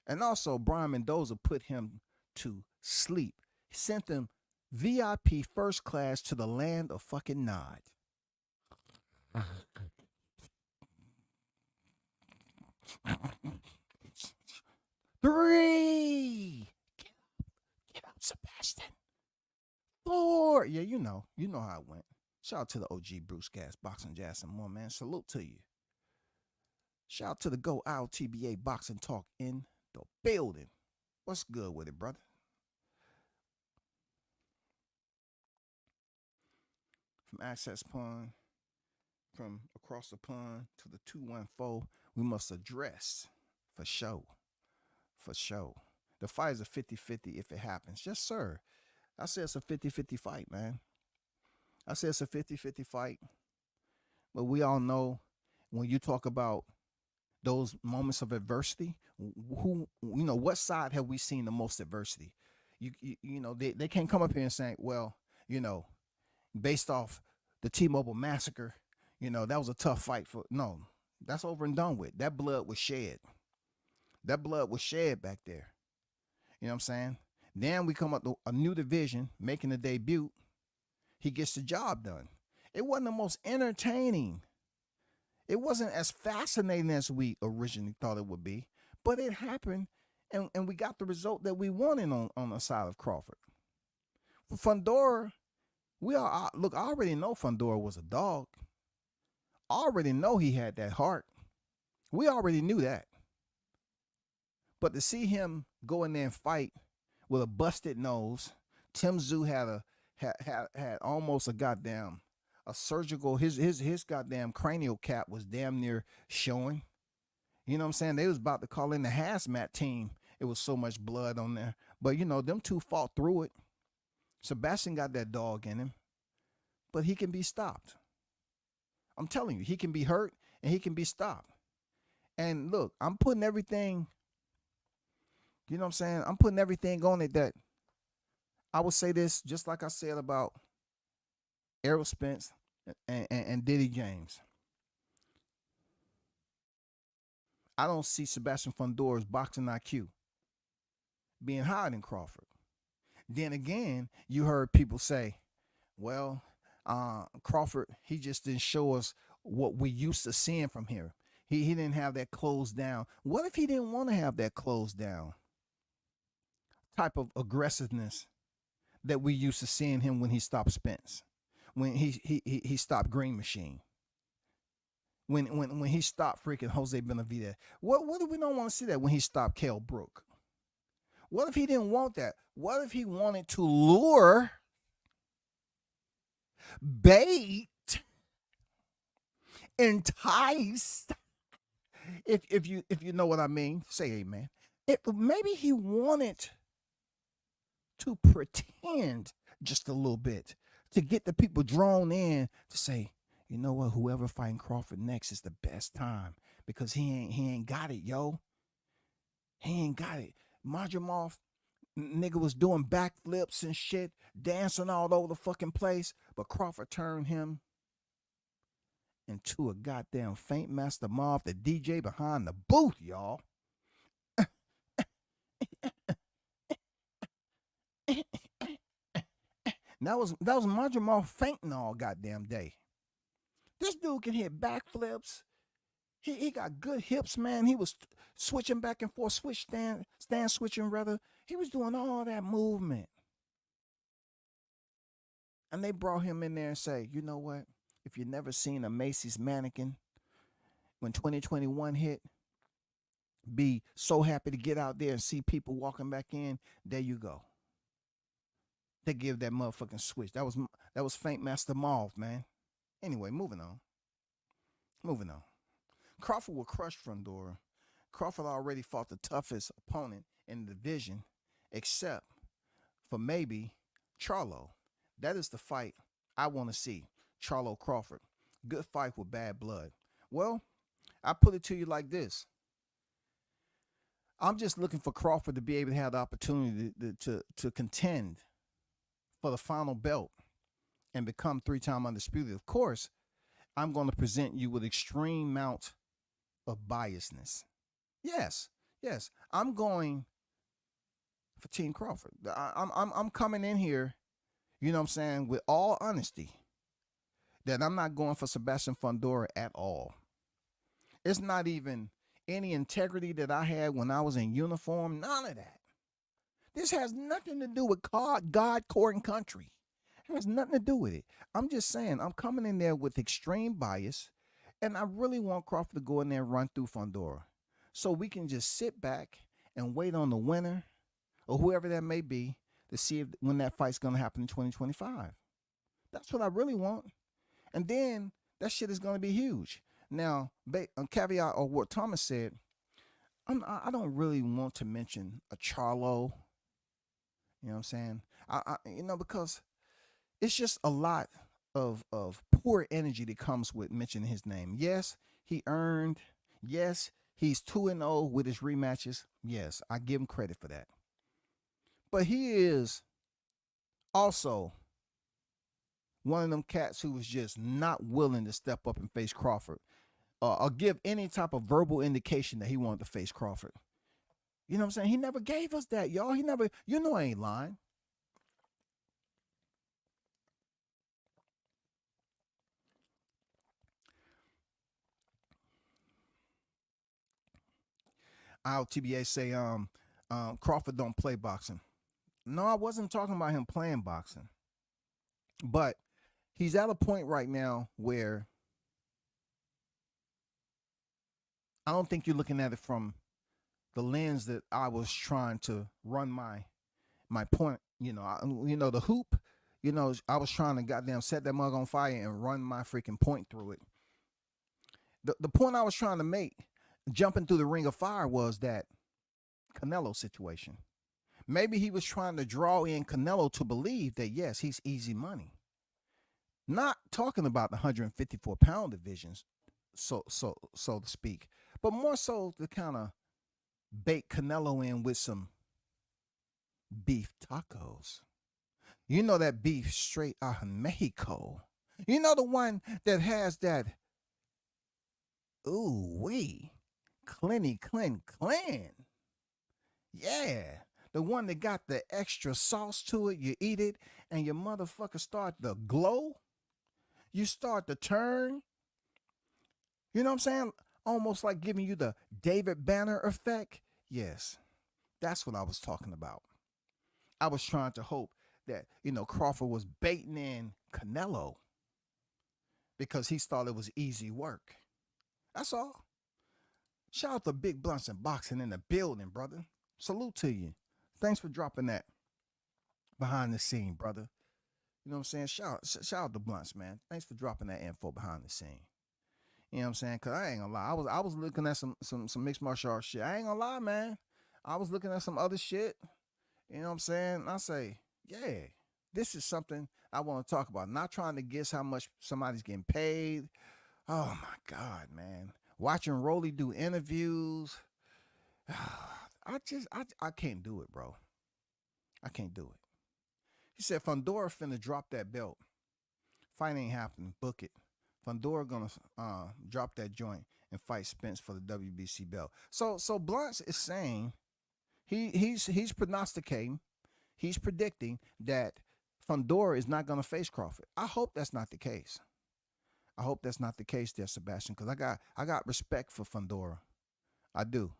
And also, Brian Mendoza put him to sleep. He sent him VIP first class to the land of fucking Nod. 3. Get up, Sebastian. 4. Yeah, you know how it went. Shout out to the OG Bruce Gas, Boxing Jazz and more, man. Salute to you. Shout out to the Go Out TBA Boxing Talk in the building. What's good with it, brother? From Access Pond, from across the pond to the 214, we must address for show. For show. The fight is a 50-50 if it happens. Yes, sir. I say it's a 50-50 fight, man. I say it's a 50-50 fight. But we all know when you talk about those moments of adversity, what side have we seen the most adversity? They can't come up here and say, well, based off the T-Mobile massacre, that was a tough fight for. No, that's over and done with. That blood was shed. That blood was shed back there. You know what I'm saying? Then we come up to a new division, making a debut. He gets the job done. It wasn't the most entertaining. It wasn't as fascinating as we originally thought it would be, but it happened, and we got the result that we wanted on the side of Crawford. For Fundora, I already know Fundora was a dog. I already know he had that heart. We already knew that. But to see him go in there and fight with a busted nose, Tim Tszyu had almost a surgical, his goddamn cranial cap was damn near showing. You know what I'm saying? They was about to call in the hazmat team. It was so much blood on there. But, them two fought through it. Sebastian got that dog in him. But he can be stopped. I'm telling you, he can be hurt and he can be stopped. And look, I'm putting everything, I'm putting everything on it that I would say this, just like I said about Errol Spence and Diddy James. I don't see Sebastian Fundora's boxing IQ being higher than Crawford. Then again, you heard people say, well, Crawford, he just didn't show us what we used to seeing from here. He didn't have that closed down. What if he didn't want to have that closed down type of aggressiveness that we used to seeing him when he stopped Spence, when he stopped Green Machine, when he stopped freaking Jose Benavidez? What if we don't want to see that when he stopped Kell Brook? What if he didn't want that? What if he wanted to lure, bait, entice? If you know what I mean, say amen. Maybe he wanted to pretend just a little bit to get the people drawn in to say, you know what, whoever fighting Crawford next is the best time because he ain't got it, yo. He ain't got it. Majumov, nigga was doing backflips and shit, dancing all over the fucking place, but Crawford turned him into a goddamn Faint Master Moth, the DJ behind the booth, y'all. That was Majumov fainting all goddamn day. This dude can hit backflips. He got good hips, man. He was switching back and forth, stand switching rather. He was doing all that movement. And they brought him in there and say, you know what? If you've never seen a Macy's mannequin, when 2021 hit, be so happy to get out there and see people walking back in. There you go. They give that motherfucking switch. That was Faint Master Marv, man. Anyway, moving on. Crawford will crush Fundora. Crawford already fought the toughest opponent in the division, except for maybe Charlo. That is the fight I want to see. Charlo Crawford. Good fight with bad blood. Well, I put it to you like this. I'm just looking for Crawford to be able to have the opportunity to contend for the final belt and become 3-time undisputed. Of course, I'm going to present you with extreme amount of biasness. Yes, I'm going for Team Crawford. I'm coming in here, you know what I'm saying, with all honesty, that I'm not going for Sebastian Fundora at all. It's not even any integrity that I had when I was in uniform. None of that. This has nothing to do with God, court, and country. It has nothing to do with it. I'm just saying, I'm coming in there with extreme bias, and I really want Crawford to go in there and run through Fundora, so we can just sit back and wait on the winner or whoever that may be to see when that fight's going to happen in 2025. That's what I really want. And then that shit is going to be huge. Now, caveat or what Thomas said, I don't really want to mention a Charlo. You know what I'm saying? Because it's just a lot of poor energy that comes with mentioning his name. Yes, he earned. Yes, he's 2-0 with his rematches. Yes, I give him credit for that. But he is also one of them cats who was just not willing to step up and face Crawford or give any type of verbal indication that he wanted to face Crawford. You know what I'm saying? He never gave us that, y'all. He never, I ain't lying. Our TBA say Crawford don't play boxing. No, I wasn't talking about him playing boxing. But he's at a point right now where I don't think you're looking at it from the lens that I was trying to run my point. The hoop. I was trying to goddamn set that mug on fire and run my freaking point through it. The point I was trying to make, jumping through the ring of fire, was that Canelo situation. Maybe he was trying to draw in Canelo to believe that, yes, he's easy money. Not talking about the 154-pound divisions, so to speak, but more so to kind of bake Canelo in with some beef tacos. You know that beef straight out of Mexico. You know the one that has that, ooh-wee, clinny, clean. Yeah. The one that got the extra sauce to it. You eat it and your motherfucker start to glow. You start to turn. You know what I'm saying? almost like giving you the David Banner effect. Yes, that's what I was talking about. I was trying to hope that, Crawford was baiting in Canelo because he thought it was easy work. That's all. Shout out to Big Blunts and Boxing in the building, brother. Salute to you. Thanks for dropping that behind the scene, brother. You know what I'm saying? Shout out to Blunts, man. Thanks for dropping that info behind the scene. You know what I'm saying? Cause I ain't gonna lie. I was looking at some mixed martial arts shit. I ain't gonna lie, man. I was looking at some other shit. You know what I'm saying? I say, yeah, this is something I want to talk about. Not trying to guess how much somebody's getting paid. Oh my God, man. Watching Rolly do interviews. I can't do it, bro. I can't do it. He said Fundora finna drop that belt. Fight ain't happening. Book it. Fundora gonna drop that joint and fight Spence for the WBC belt. So Blunts is saying he's prognosticating, he's predicting that Fundora is not gonna face Crawford. I hope that's not the case. I hope that's not the case there, Sebastian, because I got respect for Fundora. I do.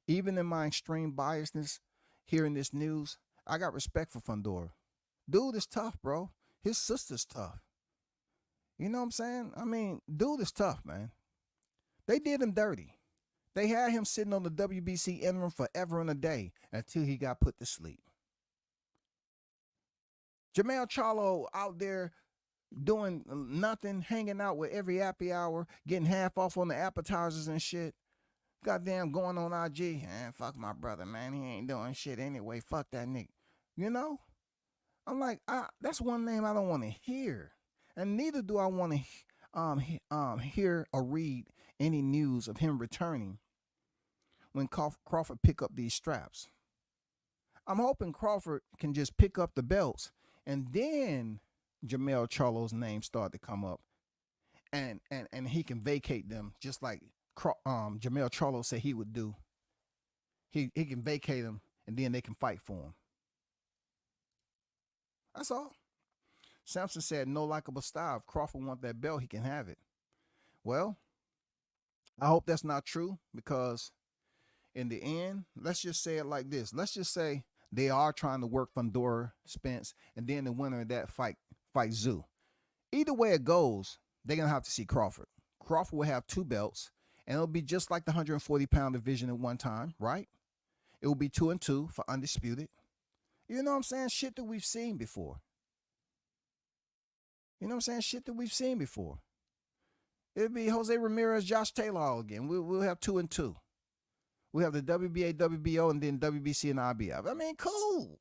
Even in my extreme biasness hearing this news, I got respect for Fundora. Dude is tough, bro. His sister's tough. You know what I'm saying? I mean, dude is tough, man. They did him dirty. They had him sitting on the WBC interim forever and a day until he got put to sleep. Jermell Charlo out there doing nothing, hanging out with every happy hour, getting half off on the appetizers and shit. Goddamn going on IG. Man, fuck my brother, man. He ain't doing shit anyway. Fuck that nigga. You know? I'm like, that's one name I don't want to hear. And neither do I want to hear or read any news of him returning when Crawford pick up these straps. I'm hoping Crawford can just pick up the belts and then Jermell Charlo's name start to come up and he can vacate them just like Jermell Charlo said he would do. He can vacate them and then they can fight for him. That's all. Sampson said, no likable style. If Crawford want that belt, he can have it. Well, I hope that's not true because in the end, let's just say it like this. Let's just say they are trying to work Fundora, Spence, and then the winner of that fight Zoo. Either way it goes, they're going to have to see Crawford. Crawford will have 2 belts, and it'll be just like the 140-pound division at one time, right? It will be 2-2 for undisputed. You know what I'm saying? Shit that we've seen before. You know what I'm saying? Shit that we've seen before. It'll be Jose Ramirez, Josh Taylor all again. We'll have 2-2. We have the WBA, WBO, and then WBC and IBF. I mean, cool.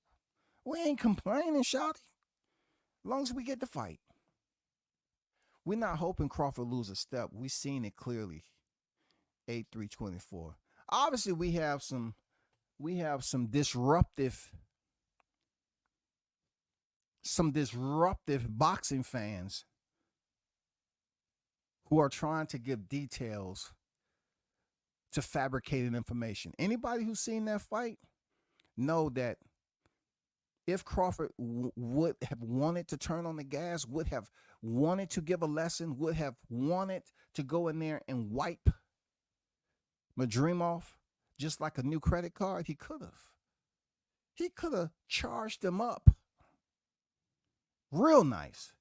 We ain't complaining, shawty. As long as we get the fight. We're not hoping Crawford lose a step. We've seen it clearly. 8-3-24. Obviously, we have some disruptive boxing fans who are trying to give details to fabricated information. Anybody who's seen that fight know that if Crawford would have wanted to turn on the gas, would have wanted to give a lesson, would have wanted to go in there and wipe Madrimov just like a new credit card, he could have. He could have charged him up real nice.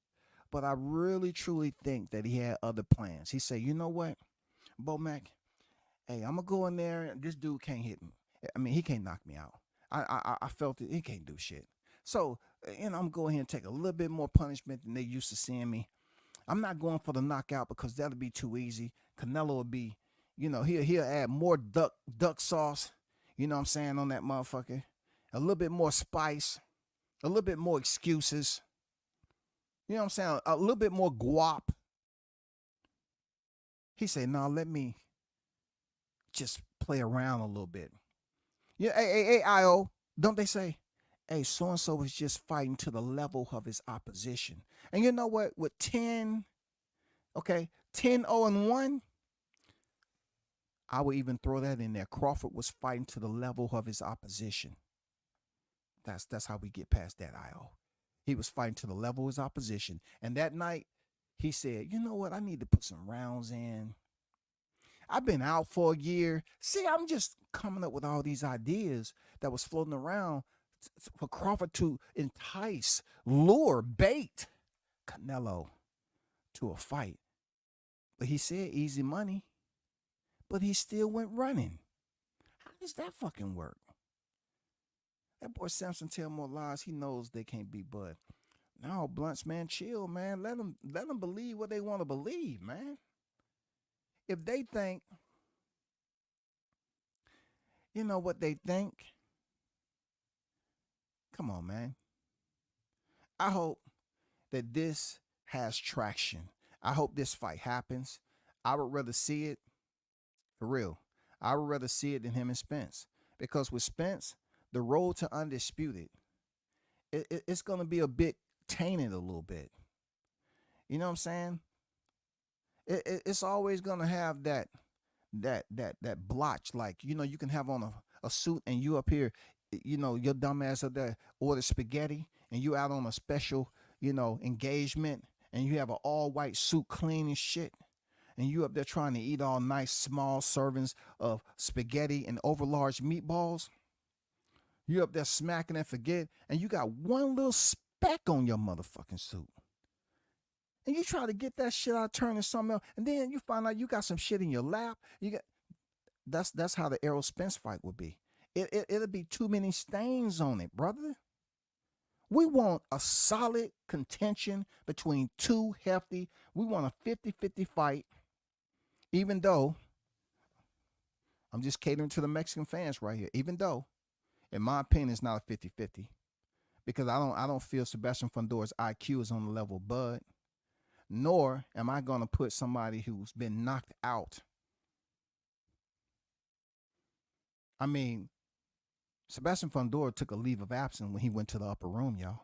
But I really, truly think that he had other plans. He said, you know what, Bomac, hey, I'm going to go in there and this dude can't hit me. I mean, he can't knock me out. I felt it. He can't do shit. So, I'm going ahead and take a little bit more punishment than they used to seeing me. I'm not going for the knockout because that'll be too easy. Canelo will be, he'll add more duck sauce, you know what I'm saying, on that motherfucker. A little bit more spice, a little bit more excuses. You know what I'm saying? A little bit more guap. He said, no, let me just play around a little bit. Yeah, hey, IO, don't they say, hey, so-and-so is just fighting to the level of his opposition. And you know what? With 10-0-1, I would even throw that in there. Crawford was fighting to the level of his opposition. That's how we get past that, IO. He was fighting to the level of his opposition. And that night, he said, you know what? I need to put some rounds in. I've been out for a year. See, I'm just coming up with all these ideas that was floating around for Crawford to entice, lure, bait Canelo to a fight. But he said easy money, but he still went running. How does that fucking work? That boy Samson tell more lies. He knows they can't be Bud. No, Blunts, man, chill, man. Let them believe what they want to believe, man. If they think, you know what they think, come on, man. I hope that this has traction. I hope this fight happens. I would rather see it, for real. I would rather see it than him and Spence. Because with Spence, the road to undisputed, it's going to be a bit tainted a little bit. You know what I'm saying? It's always going to have that blotch. Like, you know, you can have on a suit and you up here, you know, your dumb ass up there order spaghetti and you out on a special, you know, engagement and you have an all white suit clean and shit. And you up there trying to eat all nice small servings of spaghetti and overlarge meatballs. You up there smacking and forget, and you got one little speck on your motherfucking suit. And you try to get that shit out, turning something else, and then you find out you got some shit in your lap. You got that's how the Errol Spence fight would be. It'll be too many stains on it, brother. We want a solid contention between two hefty. We want a 50-50 fight. Even though I'm just catering to the Mexican fans right here. Even though, in my opinion, it's not a 50-50. Because I don't feel Sebastian Fundora's IQ is on the level of Bud. Nor am I going to put somebody who's been knocked out. I mean, Sebastian Fundora took a leave of absence when he went to the upper room, y'all.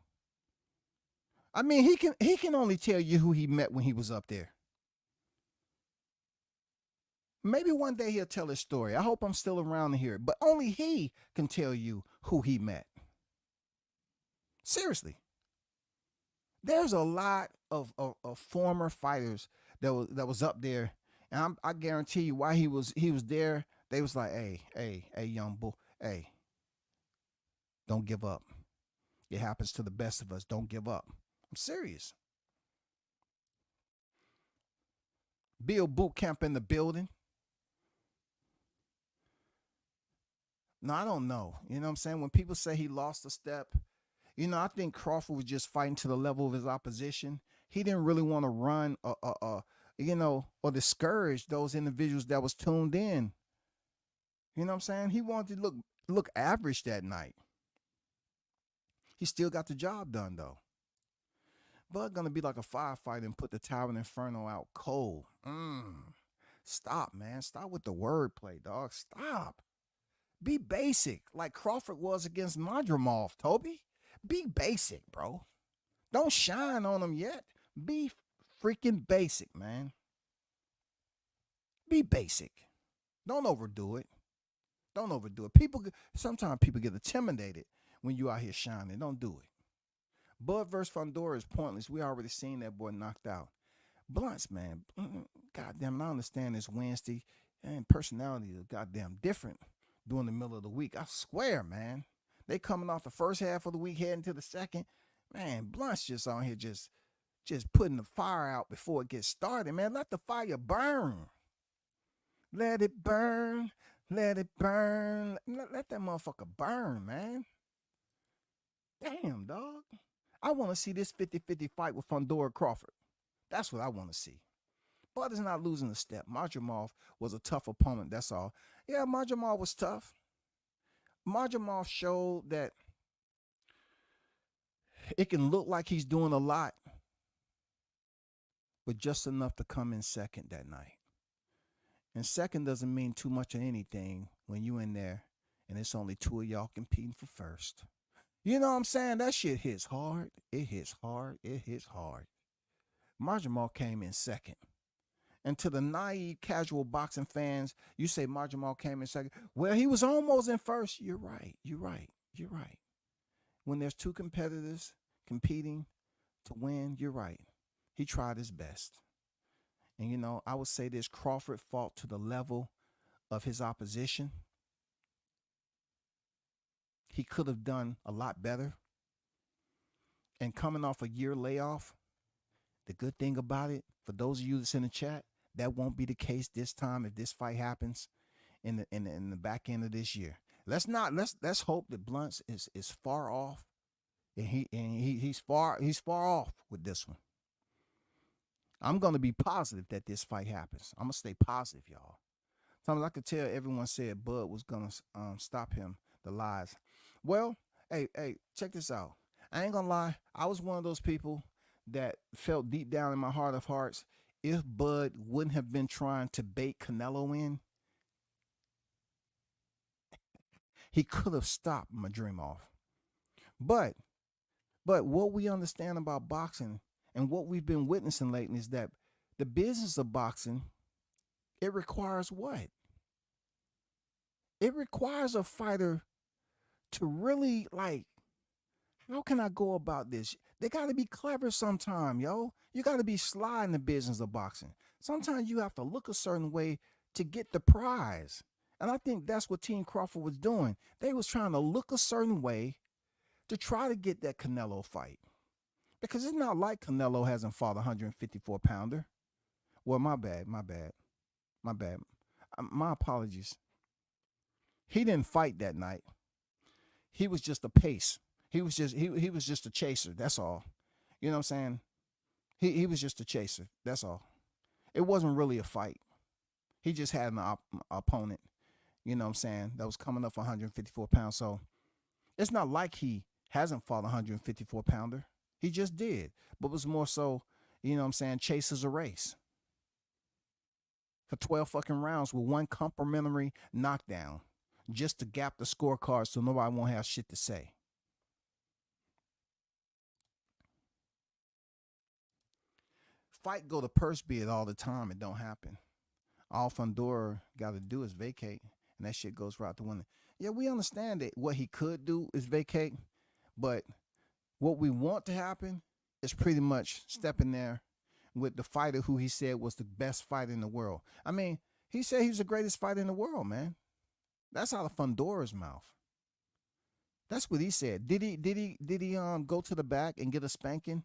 I mean, he can only tell you who he met when he was up there. Maybe one day he'll tell his story. I hope I'm still around to hear it. But only he can tell you who he met. Seriously. There's a lot of former fighters that was up there. And I guarantee you why he was there. They was like, hey, young bull, hey, don't give up. It happens to the best of us. Don't give up. I'm serious. Bill Boot Camp in the building. No, I don't know. You know what I'm saying? When people say he lost a step, you know, I think Crawford was just fighting to the level of his opposition. He didn't really want to run, you know, or discourage those individuals that was tuned in. You know what I'm saying? He wanted to look average that night. He still got the job done, though. Bud gonna be like a firefighter and put the Tyrant Inferno out cold. Stop, man. Stop with the wordplay, dog. Stop. Be basic, like Crawford was against Madrimov, Toby. Be basic, bro. Don't shine on him yet. Be freaking basic, man. Be basic. Don't overdo it. Don't overdo it. Sometimes people get intimidated when you out here shining. Don't do it. Bud versus Fundora is pointless. We already seen that boy knocked out. Blunts, man. Goddamn, I understand this Wednesday. And personality is goddamn different during the middle of the week. I swear, man. They coming off the first half of the week, heading to the second. Man, Blunt's just on here just putting the fire out before it gets started, man. Let the fire burn. Let it burn. Let it burn. Let that motherfucker burn, man. Damn, dog. I want to see this 50-50 fight with Fundora Crawford. That's what I want to see. Bud is not losing a step. Madrimov was a tough opponent, that's all. Yeah, Madrimov was tough. Madrimov showed that it can look like he's doing a lot, but just enough to come in second that night. And second doesn't mean too much of anything when you in there and it's only two of y'all competing for first. You know what I'm saying? That shit hits hard. It hits hard. It hits hard. Madrimov came in second. And to the naive, casual boxing fans, you say Madrimov came in second. Well, he was almost in first. You're right. You're right. You're right. When there's two competitors competing to win, you're right. He tried his best. And I would say this: Crawford fought to the level of his opposition. He could have done a lot better. And coming off a year layoff, the good thing about it, for those of you that's in the chat, that won't be the case this time if this fight happens in the back end of this year. Let's hope that Blunt is far off, and he's far off with this one. I'm gonna be positive that this fight happens. I'm gonna stay positive, y'all. Sometimes I could tell everyone said Bud was gonna stop him. The lies. Well, hey, check this out. I ain't gonna lie. I was one of those people that felt deep down in my heart of hearts, if Bud wouldn't have been trying to bait Canelo in, he could have stopped my dream off. But what we understand about boxing and what we've been witnessing lately is that the business of boxing, it requires what? It requires a fighter to really, like, how can I go about this? They got to be clever sometime, yo. You got to be sly in the business of boxing. Sometimes you have to look a certain way to get the prize. And I think that's what Team Crawford was doing. They was trying to look a certain way to try to get that Canelo fight. Because it's not like Canelo hasn't fought a 154-pounder. Well, my bad. My apologies. He didn't fight that night. He was just a pace. He was just a chaser. That's all. You know what I'm saying? He was just a chaser. That's all. It wasn't really a fight. He just had an opponent, you know what I'm saying, that was coming up 154 pounds. So it's not like he hasn't fought a 154-pounder. He just did. But it was more so, you know what I'm saying, chases a race for 12 fucking rounds with one complimentary knockdown just to gap the scorecard so nobody won't have shit to say. Fight go to purse bid all the time. It don't happen. All Fundora got to do is vacate, and that shit goes right out the window. Yeah, we understand that what he could do is vacate, but what we want to happen is pretty much step in there with the fighter who he said was the best fighter in the world. I mean, he said he was the greatest fighter in the world, man. That's out of Fundora's mouth. That's what he said. Did he go to the back and get a spanking?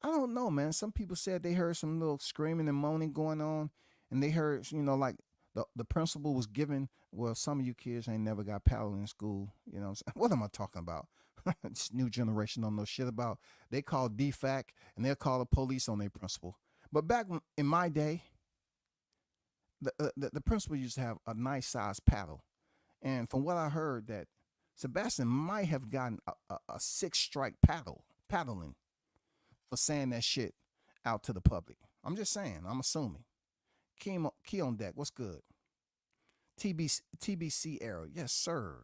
I don't know, man. Some people said they heard some little screaming and moaning going on, and they heard, like the principal was giving, well, some of you kids ain't never got paddled in school. You know what I'm saying? What am I talking about? This new generation don't know shit about. They call DFAC, and they'll call the police on their principal. But back in my day, the principal used to have a nice size paddle. And from what I heard, that Sebastian might have gotten a 6-strike paddling for saying that shit out to the public. I'm just saying. I'm assuming. Key on deck. What's good? TBC era. Yes, sir.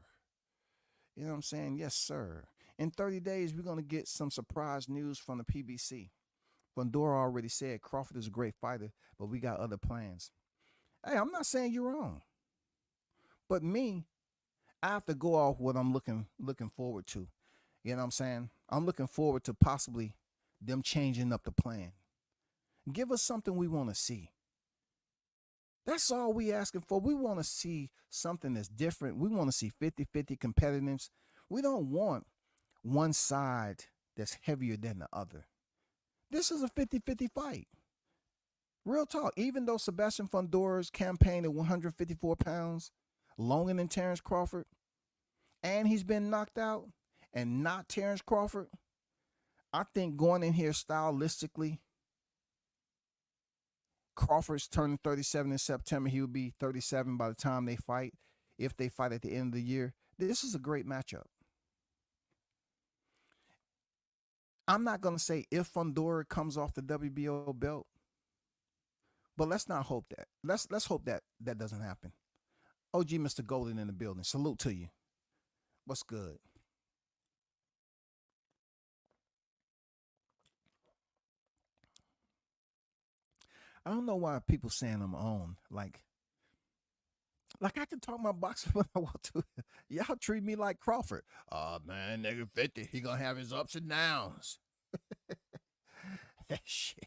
You know what I'm saying? Yes, sir. In 30 days, we're going to get some surprise news from the PBC. Fundora already said Crawford is a great fighter, but we got other plans. Hey, I'm not saying you're wrong. But me, I have to go off what I'm looking forward to. You know what I'm saying? I'm looking forward to possibly them changing up the plan. Give us something we want to see. That's all we asking for. We want to see something that's different. We want to see 50-50 competitiveness. We don't want one side that's heavier than the other. This is a 50-50 fight. Real talk. Even though Sebastian Fundora's campaigned at 154 pounds, longer than Terence Crawford, and he's been knocked out, and not Terence Crawford, I think going in here stylistically, Crawford's turning 37 in September. He will be 37 by the time they fight, if they fight at the end of the year. This is a great matchup. I'm not going to say if Fundora comes off the WBO belt, but let's not hope that. Let's hope that doesn't happen. OG Mr. Golden in the building. Salute to you. What's good? I don't know why people saying I'm on. Like I can talk my boxing when I want to. Y'all treat me like Crawford. Oh, man, nigga 50. He gonna have his ups and downs. That shit.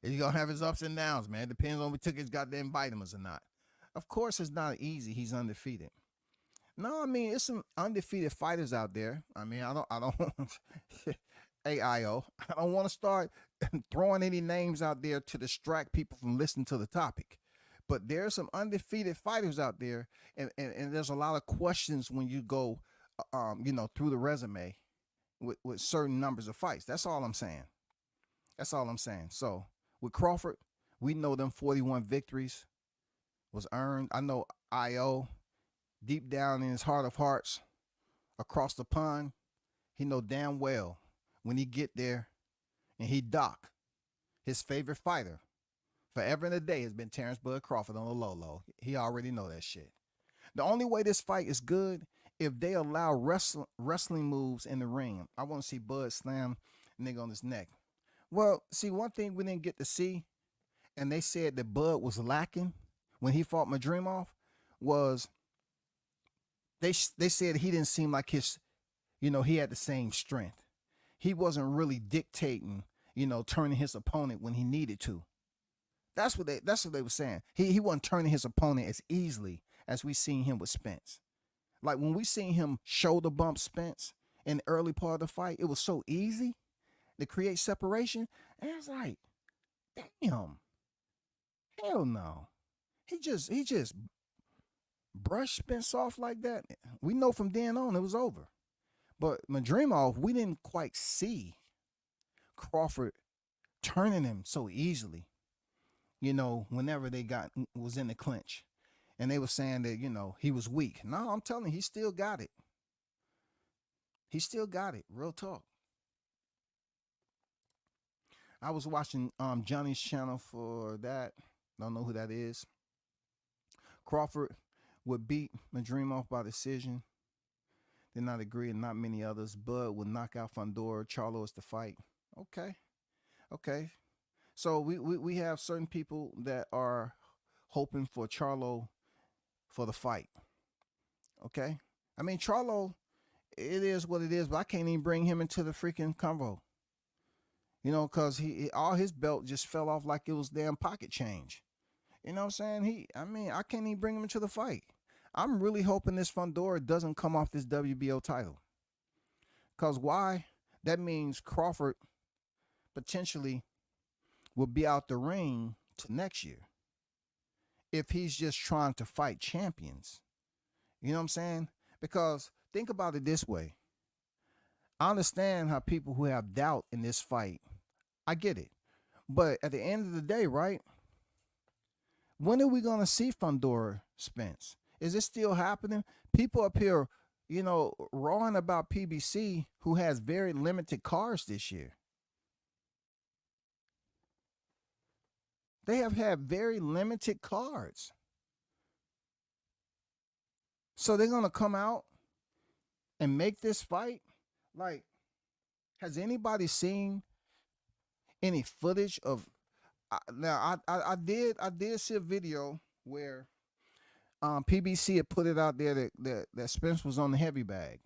He's going to have his ups and downs, man. Depends on if he took his goddamn vitamins or not. Of course, it's not easy. He's undefeated. No, I mean, it's some undefeated fighters out there. I mean, I don't, AIO, I don't want to start throwing any names out there to distract people from listening to the topic. But there's some undefeated fighters out there, and there's a lot of questions when you go, through the resume with certain numbers of fights. That's all I'm saying. That's all I'm saying. So with Crawford, we know them 41 victories was earned. I know IO, deep down in his heart of hearts, across the pond, he know damn well when he get there and he dock, his favorite fighter forever and a day has been Terence Bud Crawford on the low. He already know that shit. The only way this fight is good if they allow wrestling moves in the ring. I want to see Bud slam a nigga on his neck. Well, see, one thing we didn't get to see, and they said that Bud was lacking when he fought Madrimov, was they said he didn't seem like his, he had the same strength. He wasn't really dictating, turning his opponent when he needed to. That's what they were saying. He wasn't turning his opponent as easily as we seen him with Spence. Like when we seen him shoulder bump Spence in the early part of the fight, it was so easy to create separation. And it's like, damn, hell no. He just brushed Spence off like that. We know from then on it was over. But Madrimov, we didn't quite see Crawford turning him so easily, whenever they was in the clinch. And they were saying that, he was weak. No, I'm telling you, he still got it. He still got it. Real talk. I was watching Johnny's channel for that. Don't know who that is. Crawford would beat Madrimov by decision. Did not agree, and not many others. Bud would knock out Fundora. Charlo is the fight. Okay. So we have certain people that are hoping for Charlo for the fight. Okay. I mean, Charlo, it is what it is, but I can't even bring him into the freaking convo. Because all his belt just fell off like it was damn pocket change. You know what I'm saying? I can't even bring him into the fight. I'm really hoping this Fundora doesn't come off this WBO title. Because why? That means Crawford potentially will be out the ring to next year if he's just trying to fight champions. You know what I'm saying? Because think about it this way. I understand how people who have doubt in this fight, I get it. But at the end of the day, right? When are we going to see Fundora Spence? Is it still happening? People up here, roaring about PBC, who has very limited cards this year. They have had very limited cards. So they're going to come out and make this fight? Like, has anybody seen any footage of... Now, I did see a video where PBC had put it out there that Spence was on the heavy bag.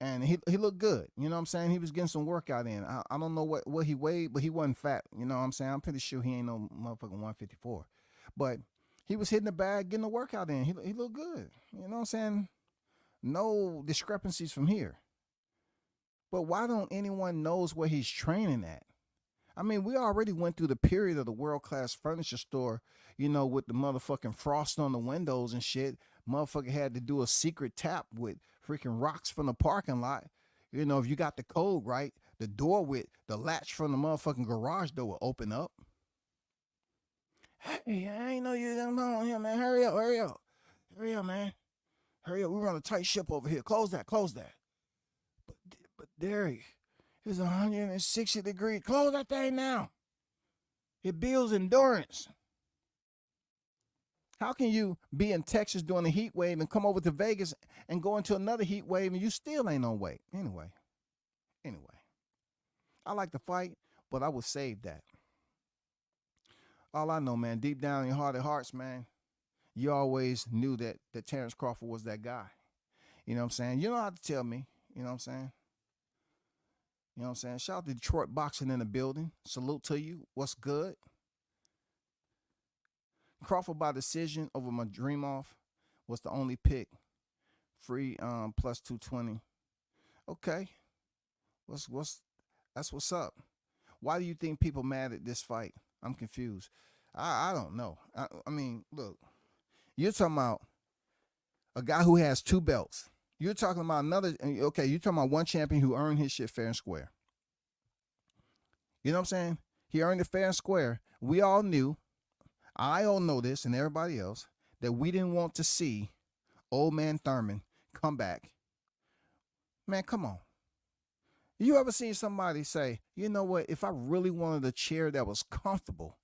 And he looked good. You know what I'm saying? He was getting some workout in. I don't know what he weighed, but he wasn't fat. You know what I'm saying? I'm pretty sure he ain't no motherfucking 154. But he was hitting the bag, getting the workout in. He looked good. You know what I'm saying? No discrepancies from here. But why don't anyone knows where he's training at? I mean, we already went through the period of the world-class furniture store, with the motherfucking frost on the windows and shit. Motherfucker had to do a secret tap with freaking rocks from the parking lot. If you got the code right, the door with the latch from the motherfucking garage door will open up. Hey, I ain't know you was on here, man. Hurry up, man. Hurry up. We run a tight ship over here. Close that. But Derek, it's 160 degrees. Close that thing now. It builds endurance. How can you be in Texas during a heat wave and come over to Vegas and go into another heat wave and you still ain't on weight? Anyway. I like to fight, but I would save that. All I know, man, deep down in your heart of hearts, man, you always knew that Terence Crawford was that guy. You know what I'm saying? You don't have to tell me. You know what I'm saying? You know what I'm saying? Shout out to Detroit Boxing in the building. Salute to you. What's good? Crawford by decision over Madrimov was the only pick. Free plus 220. Okay. What's that's what's up. Why do you think people mad at this fight? I'm confused. I don't know. I mean, look, you're talking about a guy who has 2 belts. You're talking about another, okay, you're talking about one champion who earned his shit fair and square. You know what I'm saying? He earned it fair and square. We all knew, I all know this and everybody else, that we didn't want to see old man Thurman come back. Man, come on. You ever seen somebody say, you know what, if I really wanted a chair that was comfortable,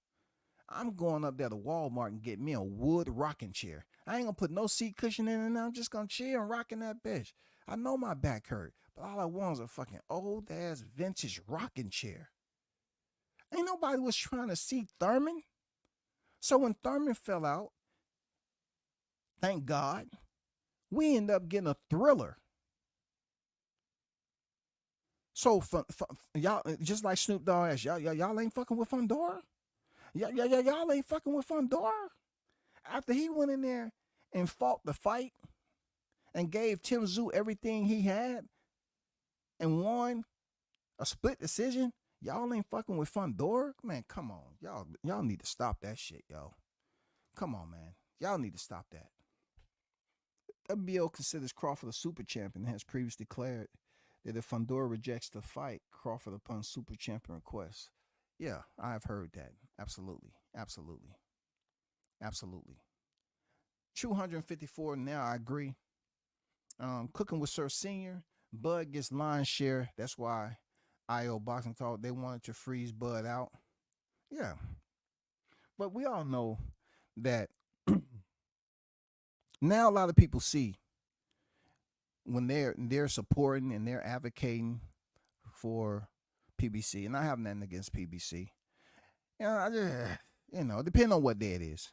I'm going up there to Walmart and get me a wood rocking chair. I ain't gonna put no seat cushion in it. I'm just gonna chill and rock in that bitch. I know my back hurt, but all I want is a fucking old ass vintage rocking chair. Ain't nobody was trying to see Thurman. So when Thurman fell out, thank God, we end up getting a thriller. So y'all, just like Snoop Dogg asked, y'all ain't fucking with Fundora? Y'all ain't fucking with Fundora? After he went in there and fought the fight and gave Tim Tszyu everything he had and won a split decision, y'all ain't fucking with Fundora? Man, come on. Y'all need to stop that shit, yo. Come on, man. Y'all need to stop that. WBO considers Crawford a super champion and has previously declared that if Fundora rejects the fight, Crawford upon super champion request. Yeah, I've heard that. Absolutely. 254 now, I agree. Cooking with Sir Senior. Bud gets lion's share. That's why IO Boxing Talk, they wanted to freeze Bud out. Yeah. But we all know that now a lot of people see when they're supporting and they're advocating for PBC, and I have nothing against PBC. Depending on what day it is.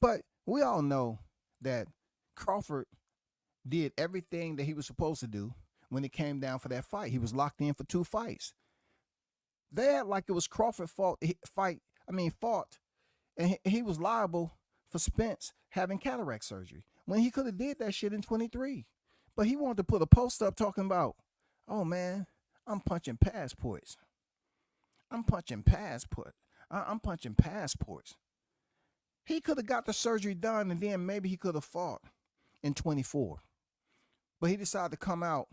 But we all know that Crawford did everything that he was supposed to do when it came down for that fight. He was locked in for 2 fights. They act like it was Crawford fought, and he was liable for Spence having cataract surgery when he could have did that shit in 23. But he wanted to put a post up talking about, oh man, I'm punching passports. I'm punching passports. He could have got the surgery done and then maybe he could have fought in 24. But he decided to come out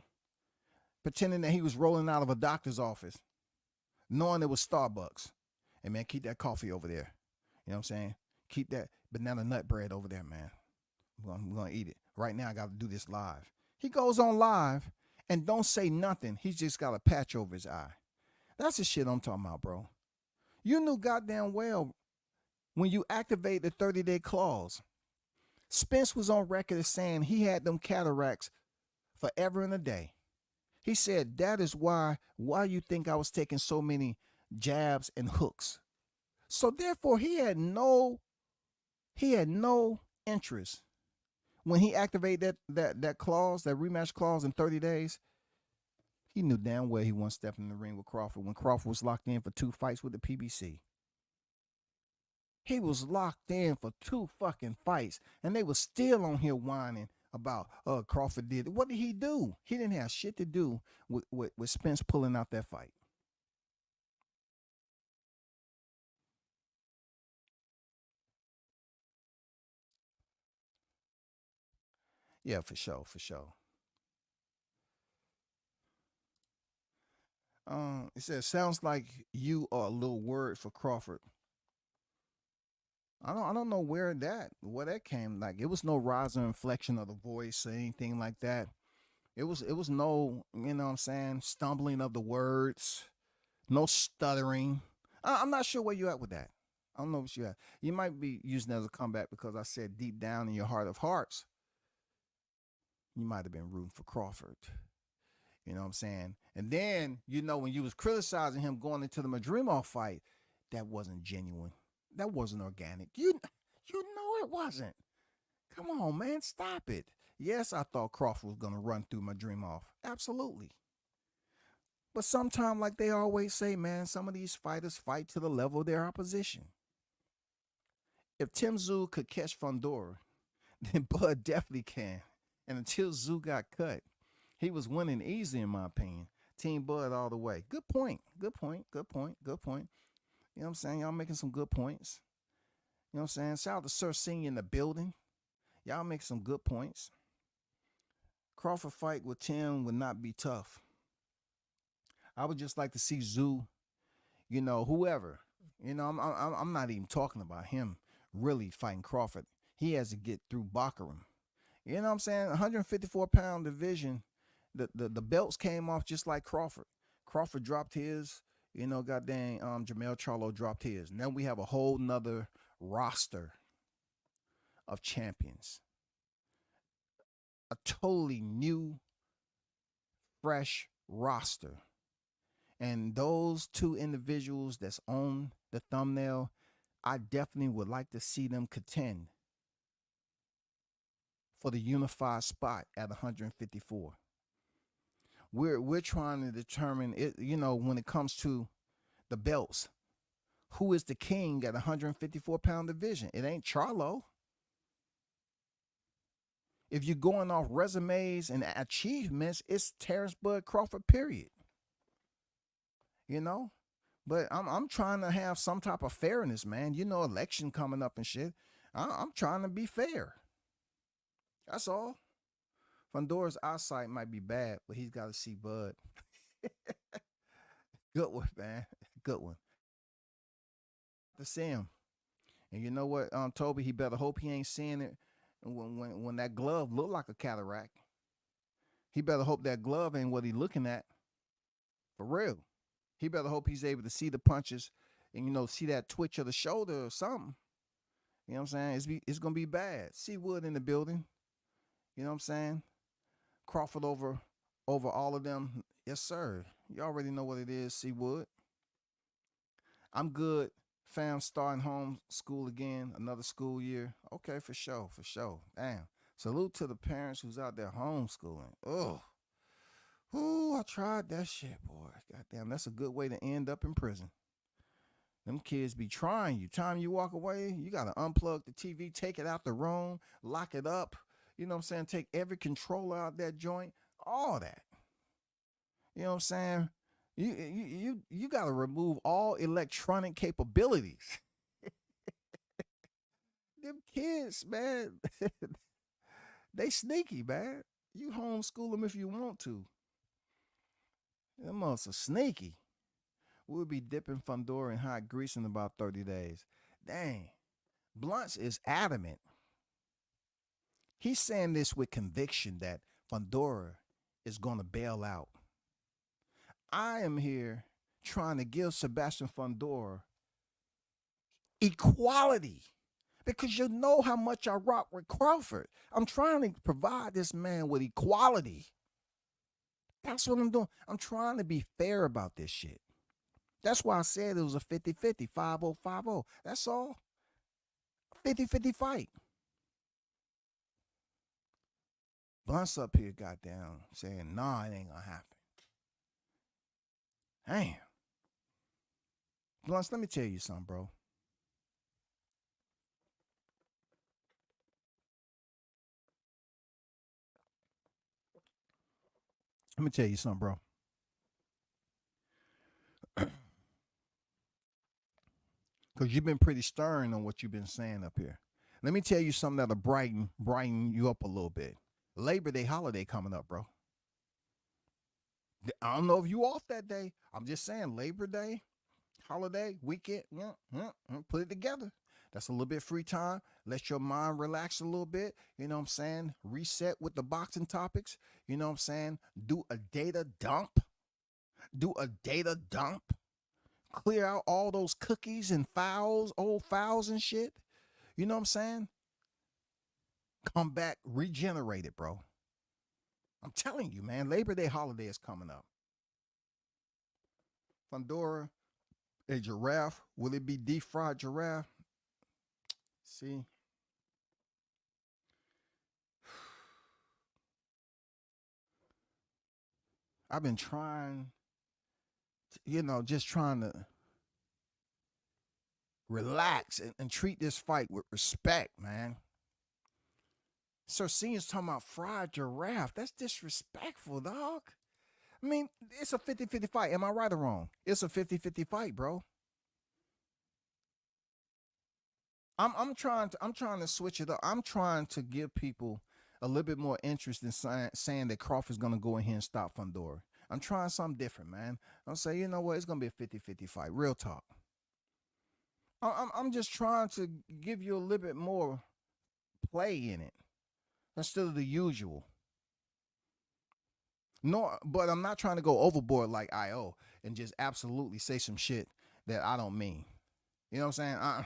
pretending that he was rolling out of a doctor's office, knowing it was Starbucks. Hey man, keep that coffee over there. You know what I'm saying? Keep that banana nut bread over there, man. I'm going to eat it. Right now I got to do this live. He goes on live and don't say nothing. He's just got a patch over his eye. That's the shit I'm talking about, bro. You knew goddamn well when you activate the 30-day clause, Spence was on record as saying he had them cataracts forever and a day. He said, that is why you think I was taking so many jabs and hooks. So therefore, he had no interest when he activated that clause, that rematch clause in 30 days. He knew damn well he wasn't stepping in the ring with Crawford when Crawford was locked in for 2 fights with the PBC. He was locked in for 2 fucking fights, and they were still on here whining about, Crawford did. What did he do? He didn't have shit to do with Spence pulling out that fight. Yeah, for sure. It says, sounds like you are a little worried for Crawford. I don't know where that came. Like, it was no rise or inflection of the voice or anything like that. It was no, you know what I'm saying, stumbling of the words, no stuttering. I'm not sure where you at with that. I don't know what you at. You might be using it as a comeback because I said deep down in your heart of hearts, you might have been rooting for Crawford. You know what I'm saying? And then, when you was criticizing him going into the Madrimov fight, that wasn't genuine. That wasn't organic. You know it wasn't. Come on, man. Stop it. Yes, I thought Crawford was going to run through Madrimov. Absolutely. But sometimes, like they always say, man, some of these fighters fight to the level of their opposition. If Tim Tszyu could catch Fundora, then Bud definitely can. And until Tszyu got cut, he was winning easy, in my opinion. Team Bud all the way. Good point. Good point. Good point. Good point. You know what I'm saying? Y'all making some good points. You know what I'm saying? Shout out to Sir Senior in the building. Y'all make some good points. Crawford fight with Tim would not be tough. I would just like to see Tszyu, you know, whoever. You know, I'm not even talking about him really fighting Crawford. He has to get through Baccarin. You know what I'm saying? 154-pound division, the belts came off just like Crawford. Crawford dropped his, you know, goddamn Jermell Charlo dropped his. Now we have a whole nother roster of champions. A totally new, fresh roster. And those two individuals that's on the thumbnail, I definitely would like to see them contend for the unified spot at 154. We're trying to determine it, you know, when it comes to the belts, who is the king at 154-pound division? It ain't Charlo. If you're going off resumes and achievements, it's Terence Bud Crawford, period. You know? But I'm trying to have some type of fairness, man. You know, election coming up and shit. I'm trying to be fair. That's all. Fundora's eyesight might be bad, but he's got to see Bud. Good one, man. Good one. To see him. And you know what, Toby, he better hope he ain't seeing it when that glove look like a cataract. He better hope that glove ain't what he looking at. For real. He better hope he's able to see the punches and, you know, see that twitch of the shoulder or something. You know what I'm saying? It's going to be bad. See Wood in the building. You know what I'm saying? Crawford over all of them. Yes, sir. You already know what it is, C. Wood. I'm good. Fam starting home school again, another school year. Okay, for sure, for sure. Damn. Salute to the parents who's out there homeschooling. Oh. Ooh, I tried that shit, boy. Goddamn, that's a good way to end up in prison. Them kids be trying you. Time you walk away, you got to unplug the TV, take it out the room, lock it up. You know what I'm saying? Take every controller out that joint, all that. You know what I'm saying? You got to remove all electronic capabilities. Them kids, man, they sneaky, man. You homeschool them if you want to. Them must are sneaky. We'll be dipping Fundora in hot grease in about 30 days. Dang. Blunts is adamant. He's saying this with conviction that Fundora is going to bail out. I am here trying to give Sebastian Fundora equality because you know how much I rock with Crawford. I'm trying to provide this man with equality. That's what I'm doing. I'm trying to be fair about this shit. That's why I said it was a 50-50, 50-50. That's all. 50-50 fight. Blunt's up here, goddamn, saying, nah, it ain't gonna happen. Damn. Blunts, let me tell you something, bro. Let me tell you something, bro. Because you've been pretty stern on what you've been saying up here. Let me tell you something that'll brighten you up a little bit. Labor Day holiday coming up, bro. I don't know if you off that day. I'm just saying, Labor Day, holiday, weekend, put it together. That's a little bit free time. Let your mind relax a little bit. You know what I'm saying? Reset with the boxing topics. You know what I'm saying? Do a data dump. Clear out all those cookies and files, old files and shit. You know what I'm saying? Come back regenerated, bro. I'm telling you, man, Labor Day holiday is coming up. Fundora, a giraffe. Will it be deep fried giraffe? See? I've been trying just trying to relax and treat this fight with respect, man. Sir Senior's talking about fried giraffe. That's disrespectful, dog. I mean, it's a 50-50 fight. Am I right or wrong? It's a 50-50 fight, bro. I'm trying to switch it up. I'm trying to give people a little bit more interest in saying that Crawford's gonna go in here and stop Fundora. I'm trying something different, man. I'm saying, you know what, it's gonna be a 50-50 fight. Real talk. I'm just trying to give you a little bit more play in it instead of the usual. No, but I'm not trying to go overboard like IO and just absolutely say some shit that I don't mean. You know what I'm saying?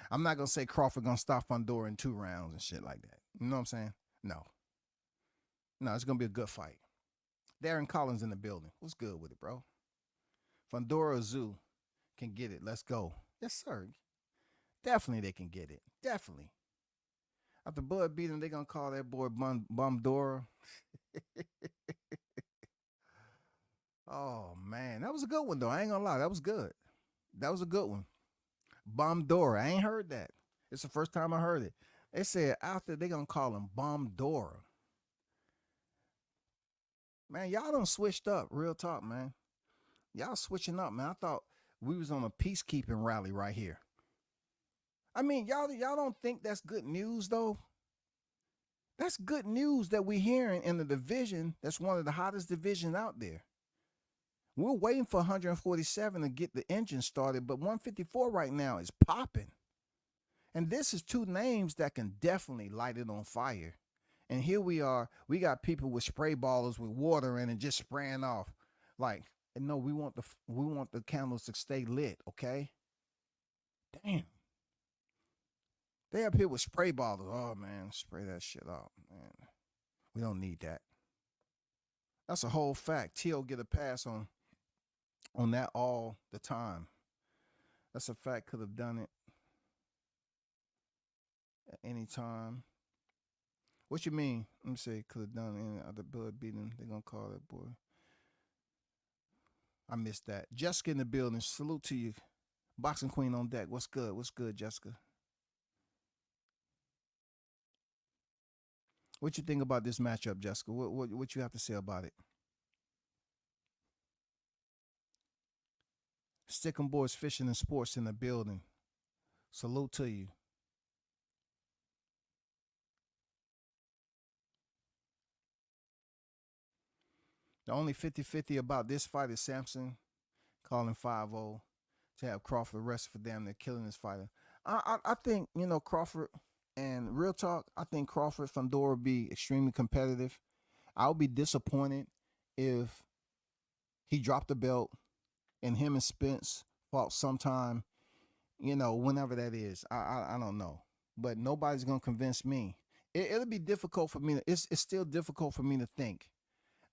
I'm not gonna say Crawford gonna stop Fundora in 2 rounds and shit like that. You know what I'm saying? No, it's gonna be a good fight. Darren Collins in the building. What's good with it, bro? Fundora Zoo can get it. Let's go. Yes, sir. Definitely they can get it. Definitely. After Bud beat him, they gonna call that boy Bumdora. Oh man, that was a good one though. I ain't gonna lie, that was good. That was a good one. Bumdora. I ain't heard that. It's the first time I heard it. They said after they gonna call him Bumdora. Man, y'all done switched up. Real talk, man. Y'all switching up, man. I thought we was on a peacekeeping rally right here. I mean, y'all don't think that's good news though? That's good news that we're hearing in the division. That's one of the hottest divisions out there. We're waiting for 147 to get the engine started, but 154 right now is popping. And this is 2 names that can definitely light it on fire. And here we are. We got people with spray ballers with water in and just spraying off. Like, no, we want the candles to stay lit, okay? Damn. They up here with spray ballers. Oh man, spray that shit off, man. We don't need that. That's a whole fact. T.O. get a pass on that all the time. That's a fact. Could have done it at any time. What you mean? Let me say could have done any other Bud beating. They're gonna call that boy. I missed that. Jessica in the building. Salute to you. Boxing Queen on deck. What's good? What's good, Jessica? What you think about this matchup, Jessica? What you have to say about it? Stickum Boys Fishing and Sports in the building. Salute to you. The only 50-50 about this fight is Sampson calling 5-0 to have Crawford arrested for damn near killing this fighter. I think, Crawford, and real talk, I think Crawford Fundora would be extremely competitive. I would be disappointed if he dropped the belt and him and Spence fought sometime, whenever that is. I don't know. But nobody's going to convince me. It'll be difficult for me. It's still difficult for me to think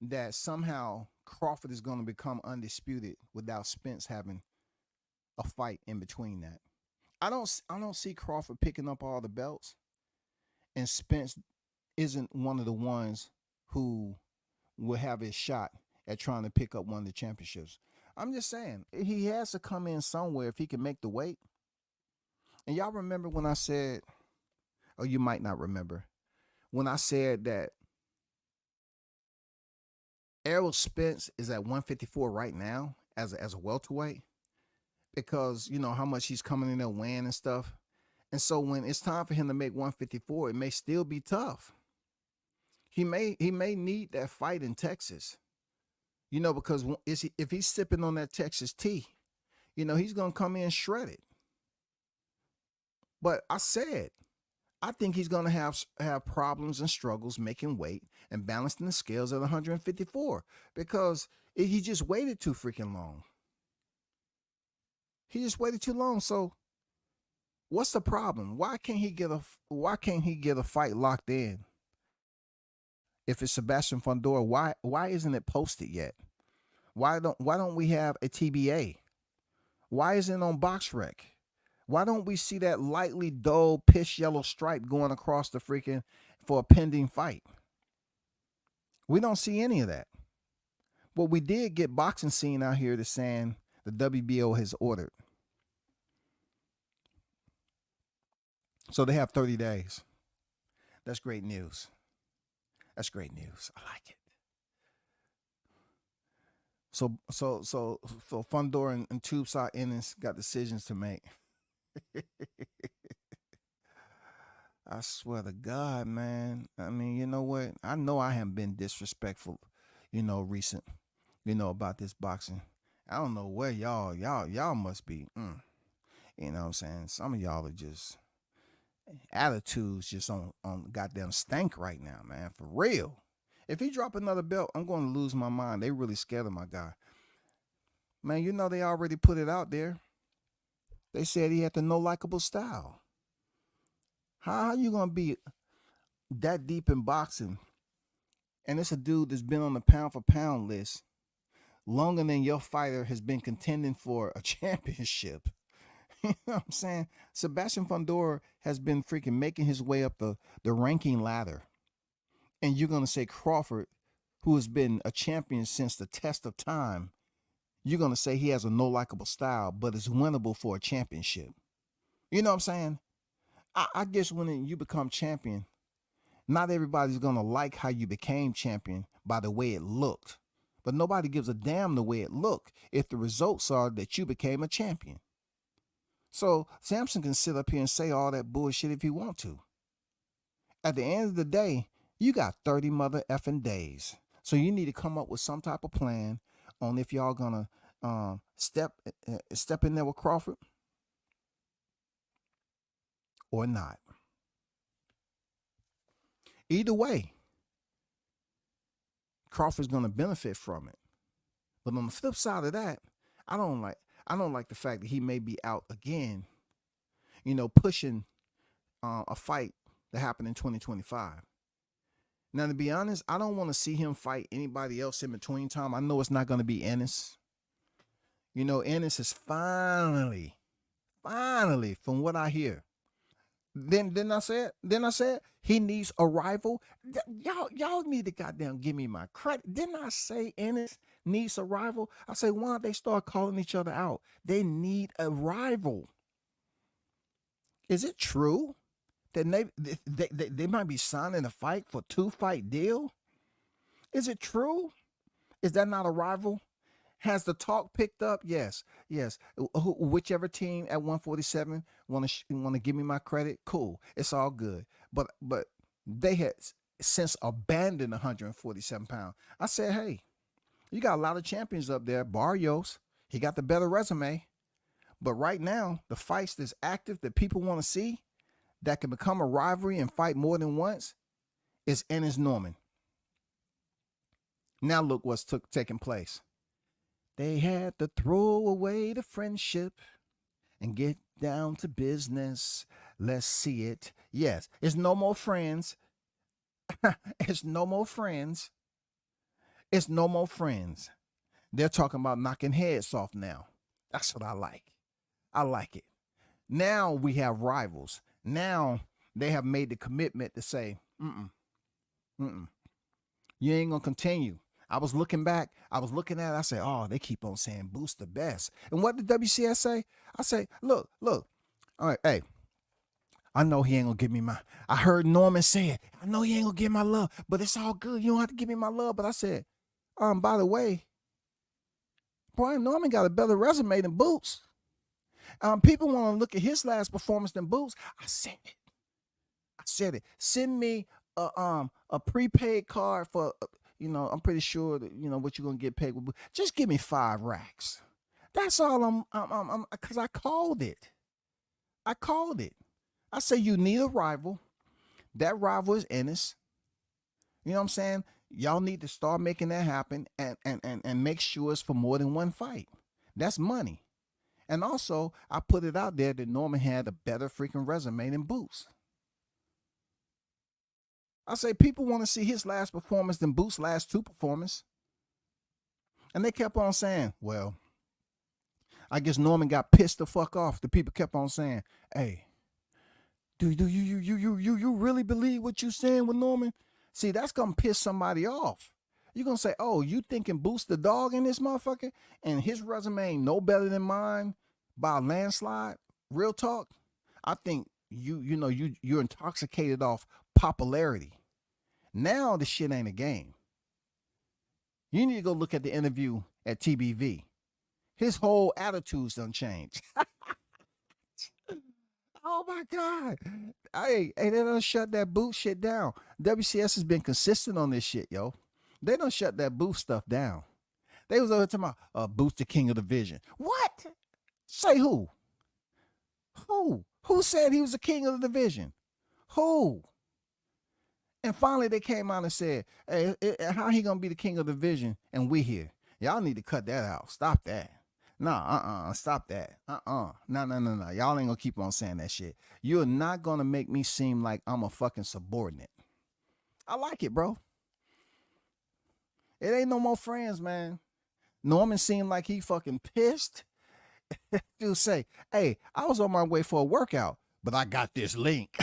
that somehow Crawford is going to become undisputed without Spence having a fight in between that. I don't see Crawford picking up all the belts, and Spence isn't one of the ones who will have his shot at trying to pick up one of the championships. I'm just saying, he has to come in somewhere if he can make the weight. And y'all remember when I said, or you might not remember, when I said that Errol Spence is at 154 right now as a welterweight, because how much he's coming in there weighing and stuff. And so when it's time for him to make 154, it may still be tough. He may need that fight in Texas, because if he's sipping on that Texas tea, he's going to come in shredded. But I think he's going to have problems and struggles making weight and balancing the scales at 154 because he just waited too freaking long. He just waited too long. So what's the problem? Why can't he get a fight locked in? If it's Sebastian Fundora, why isn't it posted yet? Why don't we have a TBA? Why isn't it on BoxRec? Why don't we see that lightly dull piss yellow stripe going across the freaking for a pending fight? We don't see any of that. But we did get boxing scene out here that's saying the WBO has ordered. So they have 30 days. That's great news. That's great news. I like it. So Fundora and Tubeside Ennis got decisions to make. I swear to God, man. I mean, you know what? I know I haven't been disrespectful, recent, about this boxing. I don't know where y'all must be. You know what I'm saying? Some of y'all are just attitudes just on goddamn stank right now, man. For real. If he drop another belt, I'm going to lose my mind. They really scared of my guy. Man, they already put it out there. They said he had the no likable style. How you going to be that deep in boxing and it's a dude that's been on the pound for pound list longer than your fighter has been contending for a championship? You know what I'm saying? Sebastian Fundora has been freaking making his way up the ranking ladder. And you're going to say Crawford, who has been a champion since the test of time, you're going to say he has a no likable style, but it's winnable for a championship. You know what I'm saying? I guess when you become champion, not everybody's going to like how you became champion by the way it looked. But nobody gives a damn the way it looked if the results are that you became a champion. So Samson can sit up here and say all that bullshit if he want to. At the end of the day, you got 30 mother effing days. So you need to come up with some type of plan on if y'all gonna step in there with Crawford or not. Either way, Crawford's gonna benefit from it. But on the flip side of that, I don't like the fact that he may be out again, pushing a fight that happened in 2025. Now, to be honest, I don't want to see him fight anybody else in between time. I know it's not going to be Ennis. Ennis is finally, from what I hear. Then I said he needs a rival. Y'all need to goddamn give me my credit. Didn't I say Ennis needs a rival? I say, why don't they start calling each other out? They need a rival. Is it true that they might be signing a fight for 2-fight deal? Is it true? Is that not a rival? Has the talk picked up? Yes. Whichever team at 147 want to give me my credit, cool. It's all good. But they had since abandoned 147 pounds. I said, hey, you got a lot of champions up there. Barrios, he got the better resume. But right now, the fights that's active that people want to see that can become a rivalry and fight more than once is Ennis Norman. Now look what's taking place. They had to throw away the friendship and get down to business. Let's see it. Yes, it's no more friends. It's no more friends. It's no more friends. They're talking about knocking heads off now. That's what I like. I like it. Now we have rivals. Now they have made the commitment to say, you ain't gonna continue. I was looking back. I was looking at it. I said, oh, they keep on saying Boost the best. And what did WCS say? I say, look. All right, hey, I know he ain't gonna give me I heard Norman say it. I know he ain't gonna give my love, but it's all good. You don't have to give me my love. But I said, by the way, Brian Norman got a better resume than Boots. People want to look at his last performance than Boots. I said it. Send me a prepaid card for, I'm pretty sure that, what you're going to get paid with. Just give me 5 racks. That's all because I called it. I say you need a rival. That rival is Ennis. You know what I'm saying? Y'all need to start making that happen and make sure it's for more than one fight. That's money. And also, I put it out there that Norman had a better freaking resume than Boots. I say people want to see his last performance than Boots' last 2 performances. And they kept on saying, well, I guess Norman got pissed the fuck off. The people kept on saying, hey, do you really believe what you saying with Norman? See, that's going to piss somebody off. You gonna say, oh, you thinking Boost the dog in this motherfucker, and his resume ain't no better than mine by a landslide? Real talk. I think you're intoxicated off popularity. Now the shit ain't a game. You need to go look at the interview at TBV. His whole attitude's done changed. Oh my God. Hey, they done shut that Boost shit down. WCS has been consistent on this shit, yo. They done shut that Boost stuff down. They was over talking about Boost the king of the division. What? Say who? Who? Who said he was the king of the division? Who? And finally they came out and said, hey, how he gonna be the king of the division and we here? Y'all need to cut that out. Stop that. Nah, stop that. No. Y'all ain't gonna keep on saying that shit. You're not gonna make me seem like I'm a fucking subordinate. I like it, bro. It ain't no more friends, man. Norman seemed like he fucking pissed. Dude say, hey, I was on my way for a workout, but I got this link.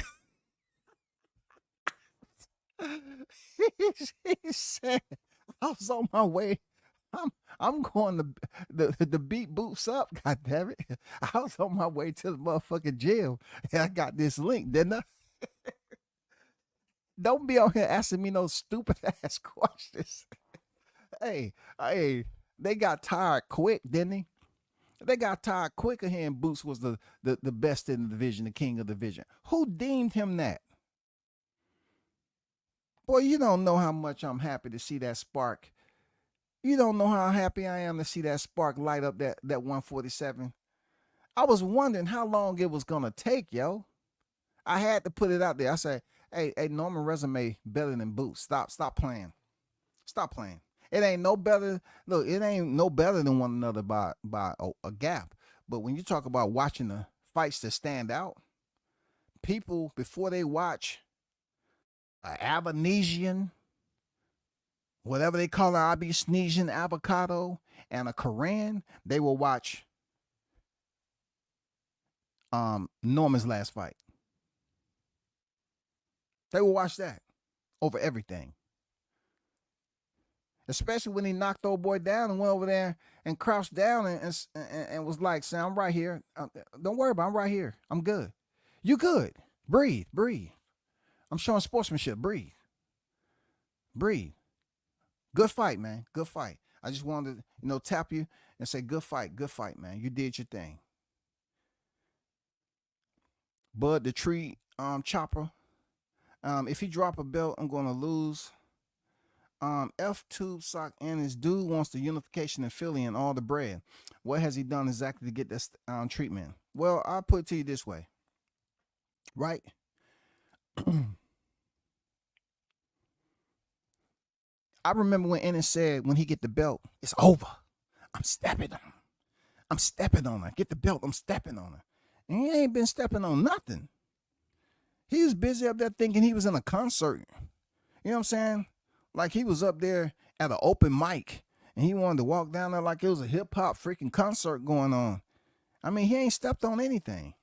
he said, I was on my way. I'm going to beat Boots up, goddammit. I was on my way to the motherfucking gym and I got this link, didn't I? Don't be on here asking me no stupid ass questions. Hey, they got tired quick, didn't they? They got tired quick of hearing Boots was the best in the division, the king of the division. Who deemed him that? Boy, you don't know how much I'm happy to see that spark. You don't know how happy I am to see that spark light up that 147. I was wondering how long it was gonna take, yo. I had to put it out there. I said, hey, Norman resume better than Boots. Stop playing. Stop playing. It ain't no better. Look, it ain't no better than one another by a gap. But when you talk about watching the fights that stand out, people before they watch an Abenesian, whatever they call it, Abenesian avocado, and a Korean, they will watch Norman's last fight. They will watch that over everything. Especially when he knocked old boy down and went over there and crouched down and was like, "Say, I'm right here. Don't worry about it. I'm right here. I'm good. You good. Breathe. I'm showing sportsmanship. Breathe. Good fight, man. Good fight. I just wanted to, tap you and say, good fight, man. You did your thing." Bud the Tree Chopper. If he drop a belt, I'm going to lose. F2 Sock and his dude wants the unification in Philly and all the bread. What has he done exactly to get this treatment? Well, I'll put it to you this way. Right? I remember when Ennis said when he get the belt, it's over. I'm stepping on her. Get the belt, I'm stepping on her. And he ain't been stepping on nothing. He was busy up there thinking he was in a concert. You know what I'm saying? Like he was up there at an open mic and he wanted to walk down there like it was a hip hop freaking concert going on. I mean, he ain't stepped on anything.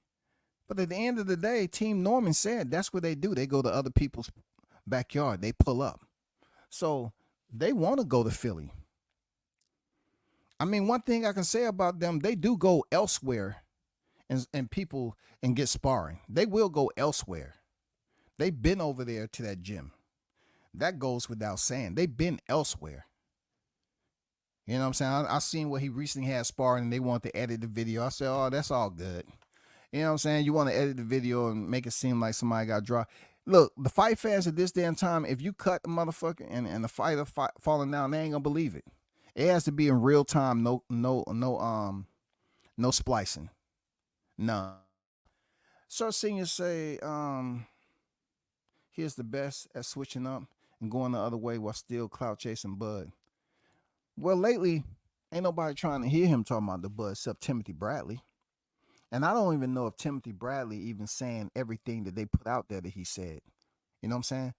But at the end of the day, Team Norman said that's what they do. They go to other people's backyard. They pull up. So they want to go to Philly. I mean, one thing I can say about them, they do go elsewhere and people and get sparring. They will go elsewhere. They've been over there to that gym. That goes without saying. They've been elsewhere. You know what I'm saying? I seen what he recently had sparring and they want to edit the video. I said, oh, that's all good. You know what I'm saying? You want to edit the video and make it seem like somebody got drawn. Look, the fight fans at this damn time, if you cut the motherfucker and the fighter falling down, they ain't gonna believe it. It has to be in real time, no splicing. No. Sir Senior say, here's the best at switching up and going the other way while still clout chasing Bud. Well, lately, ain't nobody trying to hear him talking about the Bud except Timothy Bradley. And I don't even know if Timothy Bradley even saying everything that they put out there that he said. You know what I'm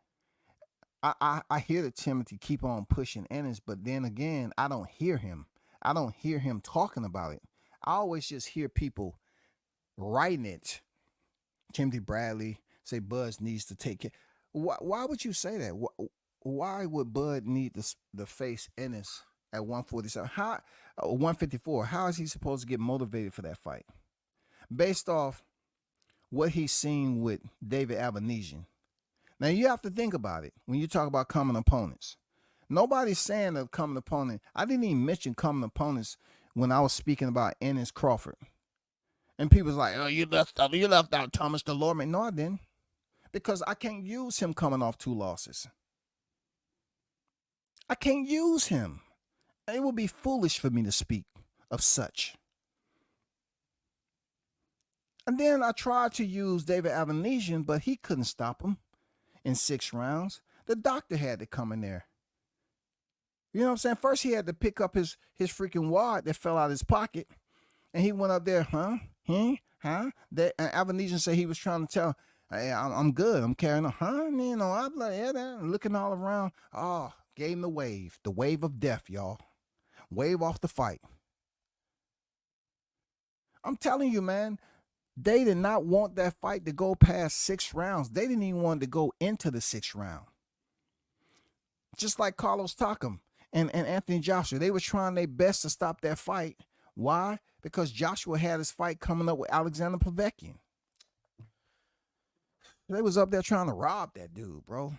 saying? I hear that Timothy keep on pushing Ennis, but then again, I don't hear him. I don't hear him talking about it. I always just hear people writing it. Timothy Bradley say Bud needs to take care. Why would you say that? why would Bud need the face Ennis at 147? 154. How is he supposed to get motivated for that fight? Based off what he's seen with David Avanesian. Now you have to think about it when you talk about common opponents. Nobody's saying a common opponent. I didn't even mention common opponents when I was speaking about Terence Crawford. And people's like, oh, you left out Thomas DeLorme. No, I didn't. Because I can't use him coming off 2 losses. I can't use him. It would be foolish for me to speak of such. And then I tried to use David Avanesian, but he couldn't stop him in 6 rounds. The doctor had to come in there. You know what I'm saying? First, he had to pick up his freaking wad that fell out of his pocket. And he went up there, Avanesian said he was trying to tell, hey, I'm good. I'm carrying on. You know, I'm like, yeah, looking all around. Oh, gave him the wave of death, y'all. Wave off the fight. I'm telling you, man, they did not want that fight to go past 6 rounds. They didn't even want to go into the 6th round. Just like Carlos Takam and Anthony Joshua, they were trying their best to stop that fight. Why? Because Joshua had his fight coming up with Alexander Povetkin. They was up there trying to rob that dude, bro.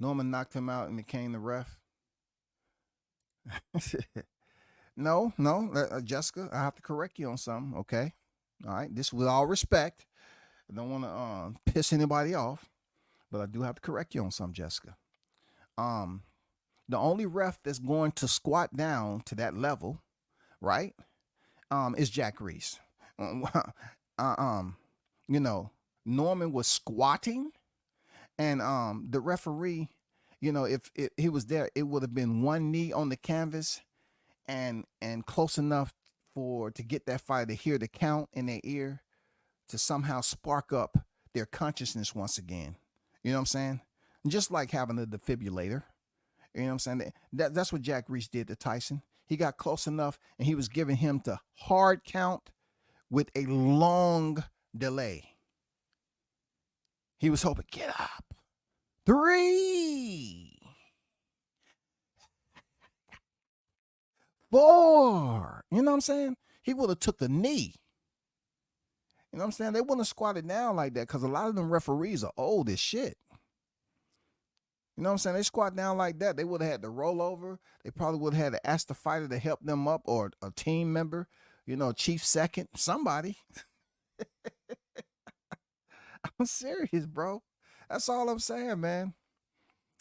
Norman knocked him out and became the ref. No, Jessica, I have to correct you on something, okay? All right, this with all respect. I don't want to piss anybody off, but I do have to correct you on something, Jessica. The only ref that's going to squat down to that level, right, is Jack Reese. You know, Norman was squatting, and the referee, you know, if he was there, it would have been 1 knee on the canvas and close enough to get that fighter to hear the count in their ear to somehow spark up their consciousness once again. You know what I'm saying? Just like having a defibrillator. You know what I'm saying? That's what Jack Reese did to Tyson. He got close enough and he was giving him to hard count with a long delay. He was hoping, get up. 3, 4. You know what I'm saying? He would have took the knee. You know what I'm saying? They wouldn't have squatted down like that because a lot of them referees are old as shit. You know what I'm saying? They squat down like that. They would have had to roll over. They probably would have had to ask the fighter to help them up, or a team member, you know, chief second, somebody. I'm serious, bro. That's all I'm saying, man.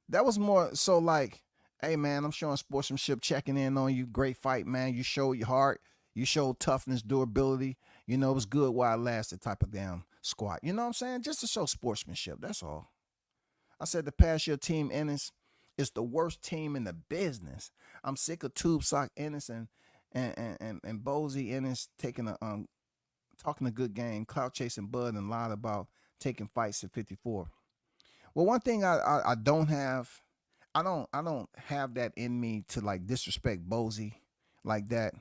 That was more so like, hey, man, I'm showing sportsmanship, checking in on you. Great fight, man. You showed your heart. You showed toughness, durability. You know, it was good while it lasted type of damn squat. You know what I'm saying? Just to show sportsmanship. That's all. I said to pass your team, Ennis, is the worst team in the business. I'm sick of Tube Sock Ennis and Bozy Ennis taking talking a good game, clout chasing Bud, and lied about taking fights at 54. Well, one thing I don't have, I don't have that in me to like disrespect Bozy like that.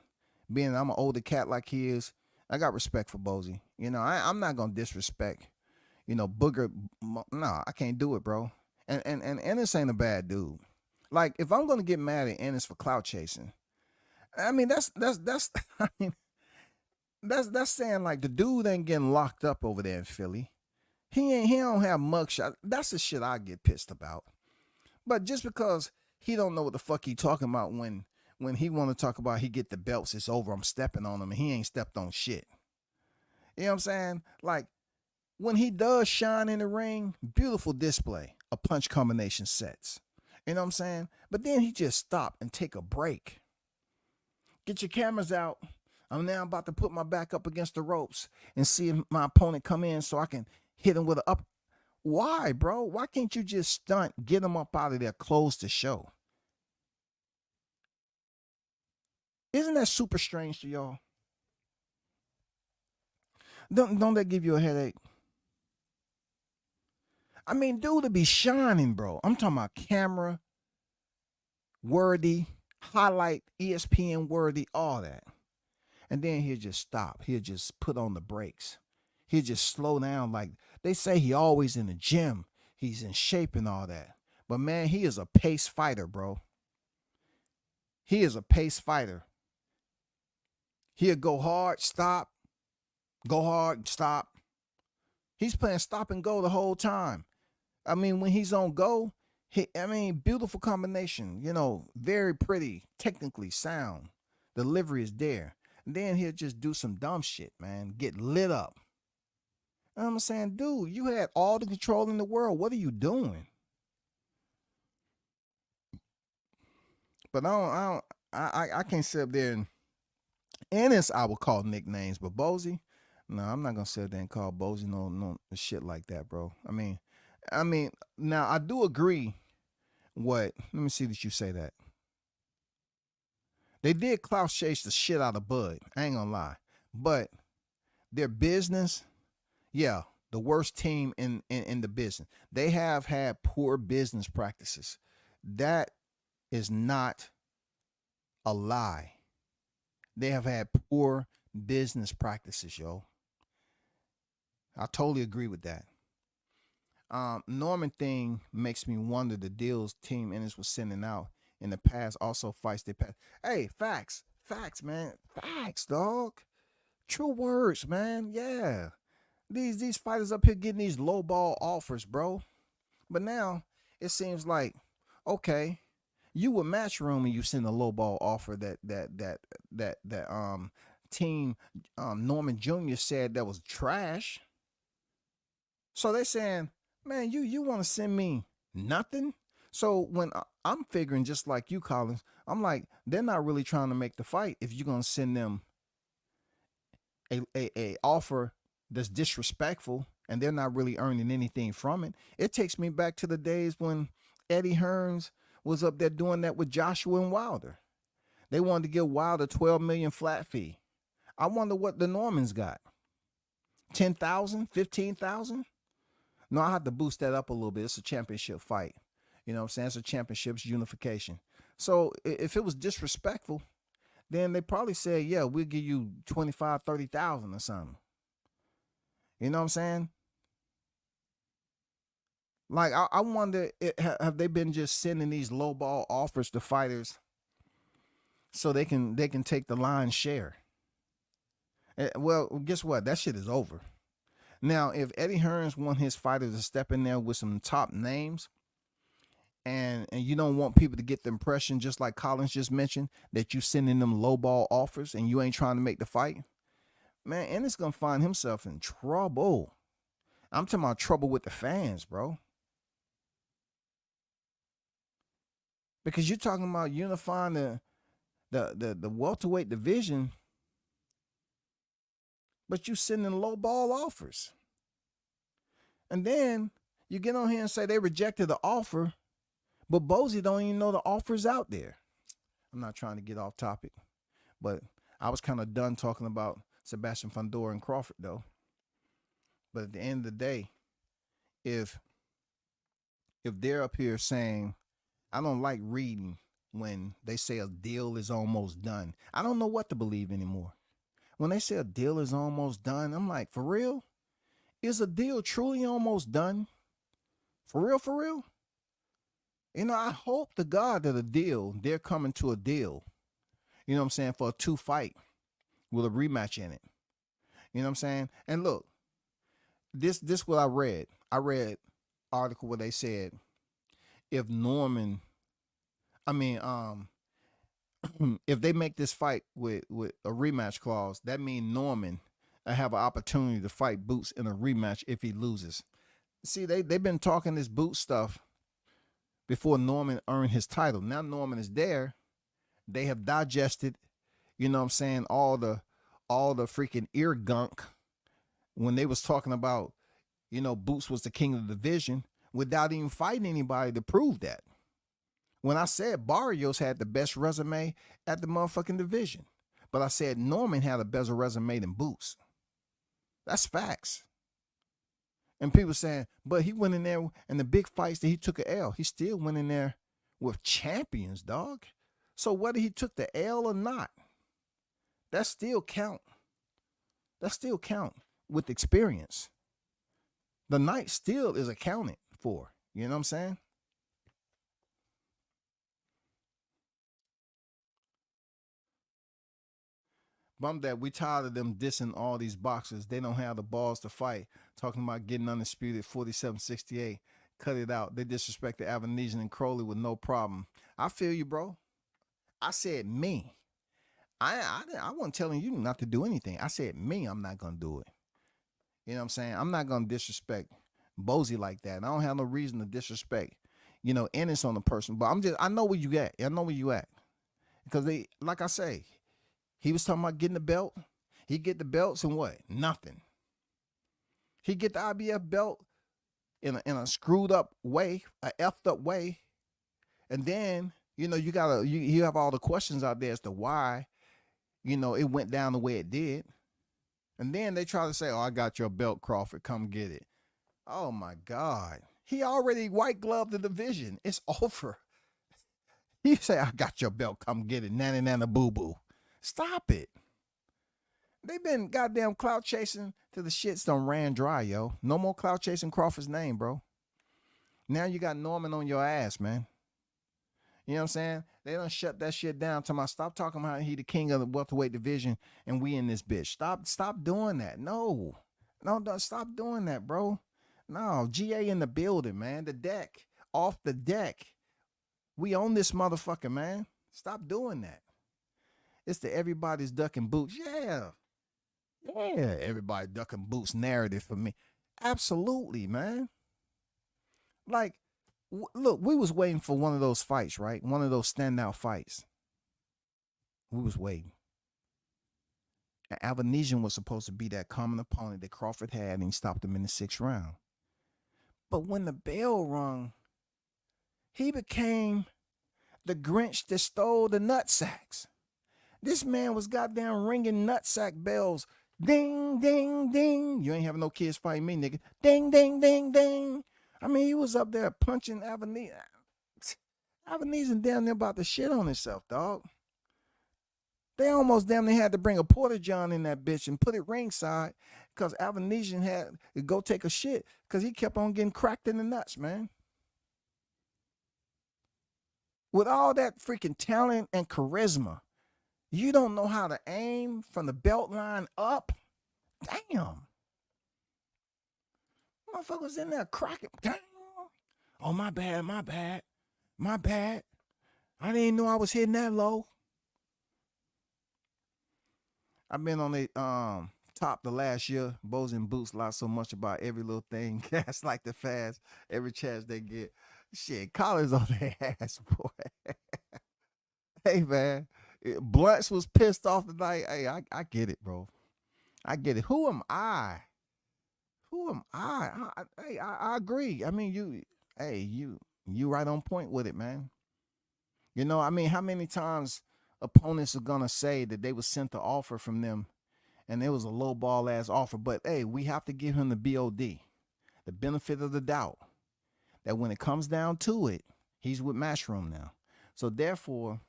Being I'm an older cat like he is, I got respect for Bozy. You know, I'm not gonna disrespect. You know, Booger, nah, I can't do it, bro. And Ennis ain't a bad dude. Like, if I'm gonna get mad at Ennis for clout chasing, I mean that's I mean that's saying like the dude ain't getting locked up over there in Philly. He don't have mugshot. That's the shit I get pissed about. But just because he don't know what the fuck he talking about when he want to talk about he get the belts, it's over, I'm stepping on him, and he ain't stepped on shit. You know what I'm saying? Like, when he does shine in the ring, beautiful display of punch combination sets. You know what I'm saying? But then he just stop and take a break. Get your cameras out. I'm now about to put my back up against the ropes and see if my opponent come in so I can hit him with an up. Why, bro? Why can't you just stunt, get him up out of there, close the show? Isn't that super strange to y'all? Don't that give you a headache? I mean, dude, to be shining, bro. I'm talking about camera worthy, highlight, ESPN worthy, all that. And then he'll just stop. He'll just put on the brakes. He'll just slow down. Like they say, he always in the gym. he's in shape and all that. But man, he is a pace fighter, bro. He is a pace fighter. He'll go hard, stop, go hard, stop. He's playing stop and go the whole time. I mean, when he's on go, beautiful combination, very pretty, technically sound. Delivery is there. And then he'll just do some dumb shit, man. Get lit up. And I'm saying, dude, you had all the control in the world. What are you doing? But I can't sit up there and this I would call nicknames, but Bozy, no, I'm not gonna sit there and call Bozy no shit like that, bro. I mean, now I do agree. Let me see that you say that. They did Klaus chase the shit out of Bud. I ain't gonna lie. But their business, yeah, the worst team in the business. They have had poor business practices. That is not a lie. They have had poor business practices, yo. I totally agree with that. Norman thing makes me wonder the deals Team Ennis was sending out in the past also fights they pass. Hey, facts, man, facts, dog. True words, man. Yeah, these fighters up here getting these low ball offers, bro. But now it seems like, okay, you were Matchroom and you send a low ball offer that team Norman Jr. said that was trash. So they're saying, man, you want to send me nothing? So when I'm figuring just like you, Collins, I'm like, they're not really trying to make the fight if you're going to send them a offer that's disrespectful and they're not really earning anything from it. It takes me back to the days when Eddie Hearns was up there doing that with Joshua and Wilder. They wanted to give Wilder $12 million flat fee. I wonder what the Normans got. 10,000, 15,000? No, I have to boost that up a little bit. It's a championship fight. You know what I'm saying? It's a championship's unification. So if it was disrespectful, then they probably said, yeah, we'll give you 25, 30,000 or something. You know what I'm saying? Like, I wonder, have they been just sending these lowball offers to fighters so they can take the lion's share? Well, guess what? That shit is over. Now, if Eddie Hearns want his fighters to step in there with some top names, and you don't want people to get the impression, just like Collins just mentioned, that you sending them lowball offers and you ain't trying to make the fight, man, Ennis gonna find himself in trouble. I'm talking about trouble with the fans, bro. Because you're talking about unifying the welterweight division, but you sending low ball offers. And then you get on here and say they rejected the offer, but Bozy don't even know the offer's out there. I'm not trying to get off topic, but I was kind of done talking about Sebastian Fundora and Crawford, though. But at the end of the day, if they're up here saying, I don't like reading when they say a deal is almost done. I don't know what to believe anymore. When they say a deal is almost done, I'm like, for real? Is a deal truly almost done? For real, for real? You know, I hope to God that they're coming to a deal, you know what I'm saying, for a 2-fight with a rematch in it. You know what I'm saying? And look, this what I read. I read an article where they said if if they make this fight with a rematch clause, that means Norman have an opportunity to fight Boots in a rematch if he loses. See, they've been talking this Boots stuff before Norman earned his title. Now Norman is there. They have digested, you know what I'm saying, all the freaking ear gunk when they was talking about, you know, Boots was the king of the division without even fighting anybody to prove that. When I said Barrios had the best resume at the motherfucking division, but I said Norman had a better resume than Boots. That's facts. And people saying, but he went in there in the big fights that he took an L. He still went in there with champions, dog. So whether he took the L or not, that still count. That still count with experience. The night still is accounted for? You know what I'm saying? Bum that we tired of them dissing all these boxers. They don't have the balls to fight. Talking about getting undisputed 47-68. Cut it out. They disrespected Avanesian and Crowley with no problem. I feel you, bro. I said me. I wasn't telling you not to do anything. I said me, I'm not gonna do it. You know what I'm saying? I'm not gonna disrespect Bozy like that. And I don't have no reason to disrespect, Ennis on the person. But I know where you at. I know where you at. Because they, like I say, he was talking about getting the belt. He get the belts and what? Nothing. He get the IBF belt in a screwed up way, a effed up way. And then, you have all the questions out there as to why, it went down the way it did. And then they try to say, oh, I got your belt, Crawford. Come get it. Oh, my God. He already white gloved the division. It's over. You say, I got your belt. Come get it. Nana, nana, boo, boo. Stop it. They've been goddamn clout chasing till the shit's done ran dry, yo. No more clout chasing Crawford's name, bro. Now you got Norman on your ass, man. You know what I'm saying? They done shut that shit down. Stop talking about he the king of the welterweight division and we in this bitch. Stop doing that. No, stop doing that, bro. No, GA in the building, man. The deck, off the deck. We own this motherfucker, man. Stop doing that. It's the everybody's ducking boots. Yeah, everybody ducking boots narrative for me. Absolutely, man. Like, look, we was waiting for one of those fights, right? One of those standout fights. We was waiting. And Avanesian was supposed to be that common opponent that Crawford had, and he stopped him in the 6th round. But when the bell rung, he became the Grinch that stole the nutsacks. This man was goddamn ringing nutsack bells. Ding, ding, ding. You ain't having no kids fighting me, nigga. Ding, ding, ding, ding. I mean, he was up there punching Avanesian. Avanesian down there about to shit on himself, dog. They almost damn near had to bring a Porta John in that bitch and put it ringside because Avanesian had to go take a shit because he kept on getting cracked in the nuts, man. With all that freaking talent and charisma, you don't know how to aim from the belt line up? Damn. Motherfuckers in there cracking. Damn. Oh, my bad. I didn't know I was hitting that low. I've been on the top the last year. Bows and Boots lie so much about every little thing. Cats like the fast every chance they get. Shit, collars on their ass, boy. Hey, man. Blunts was pissed off tonight. Hey, I get it, bro. I get it. Who am I? I agree. I mean, you right on point with it, man. I mean, how many times opponents are gonna say that they was sent the offer from them and it was a low ball ass offer, but hey, we have to give him the BOD, the benefit of the doubt, that when it comes down to it, he's with Matchroom now. So therefore,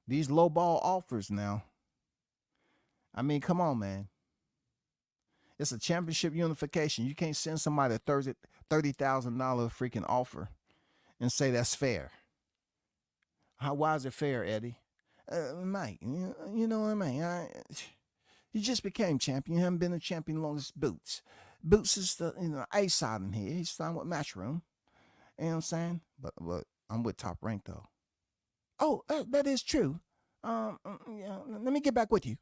these low ball offers now, I mean, come on, man. It's a championship unification. You can't send somebody a $30,000 freaking offer and say that's fair. Why is it fair, Eddie? Mike, you know what I mean? You just became champion. You haven't been a champion long as Boots. Boots is the A side in here. He's signed with Matchroom. You know what I'm saying? But I'm with Top Rank, though. Oh, that is true. Yeah, let me get back with you.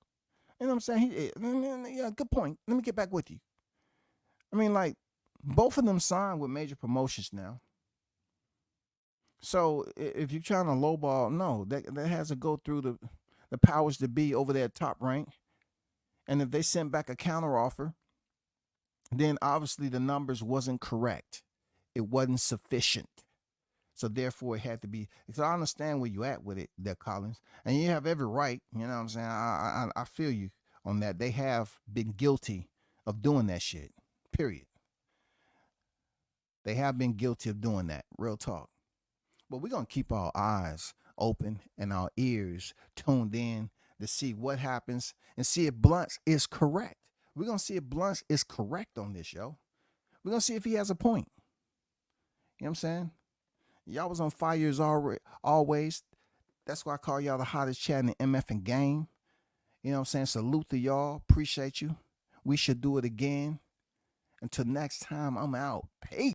You know what I'm saying? Yeah, good point. Let me get back with you. I mean, like, both of them signed with major promotions now. So if you're trying to lowball, no, that has to go through the powers to be over there at Top Rank. And if they sent back a counteroffer, then obviously the numbers wasn't correct. It wasn't sufficient. So therefore it had to be. So I understand where you at with it, there, Collins. And you have every right, you know what I'm saying? I feel you on that. They have been guilty of doing that shit. Period. They have been guilty of doing that. Real talk. But we're going to keep our eyes open and our ears tuned in to see what happens and see if Blunt is correct. We're going to see if Blunt is correct on this, yo. We're going to see if he has a point. You know what I'm saying? Y'all was on fire as always. That's why I call y'all the hottest chat in the MF and game. You know what I'm saying? Salute to y'all. Appreciate you. We should do it again. Until next time, I'm out. Peace.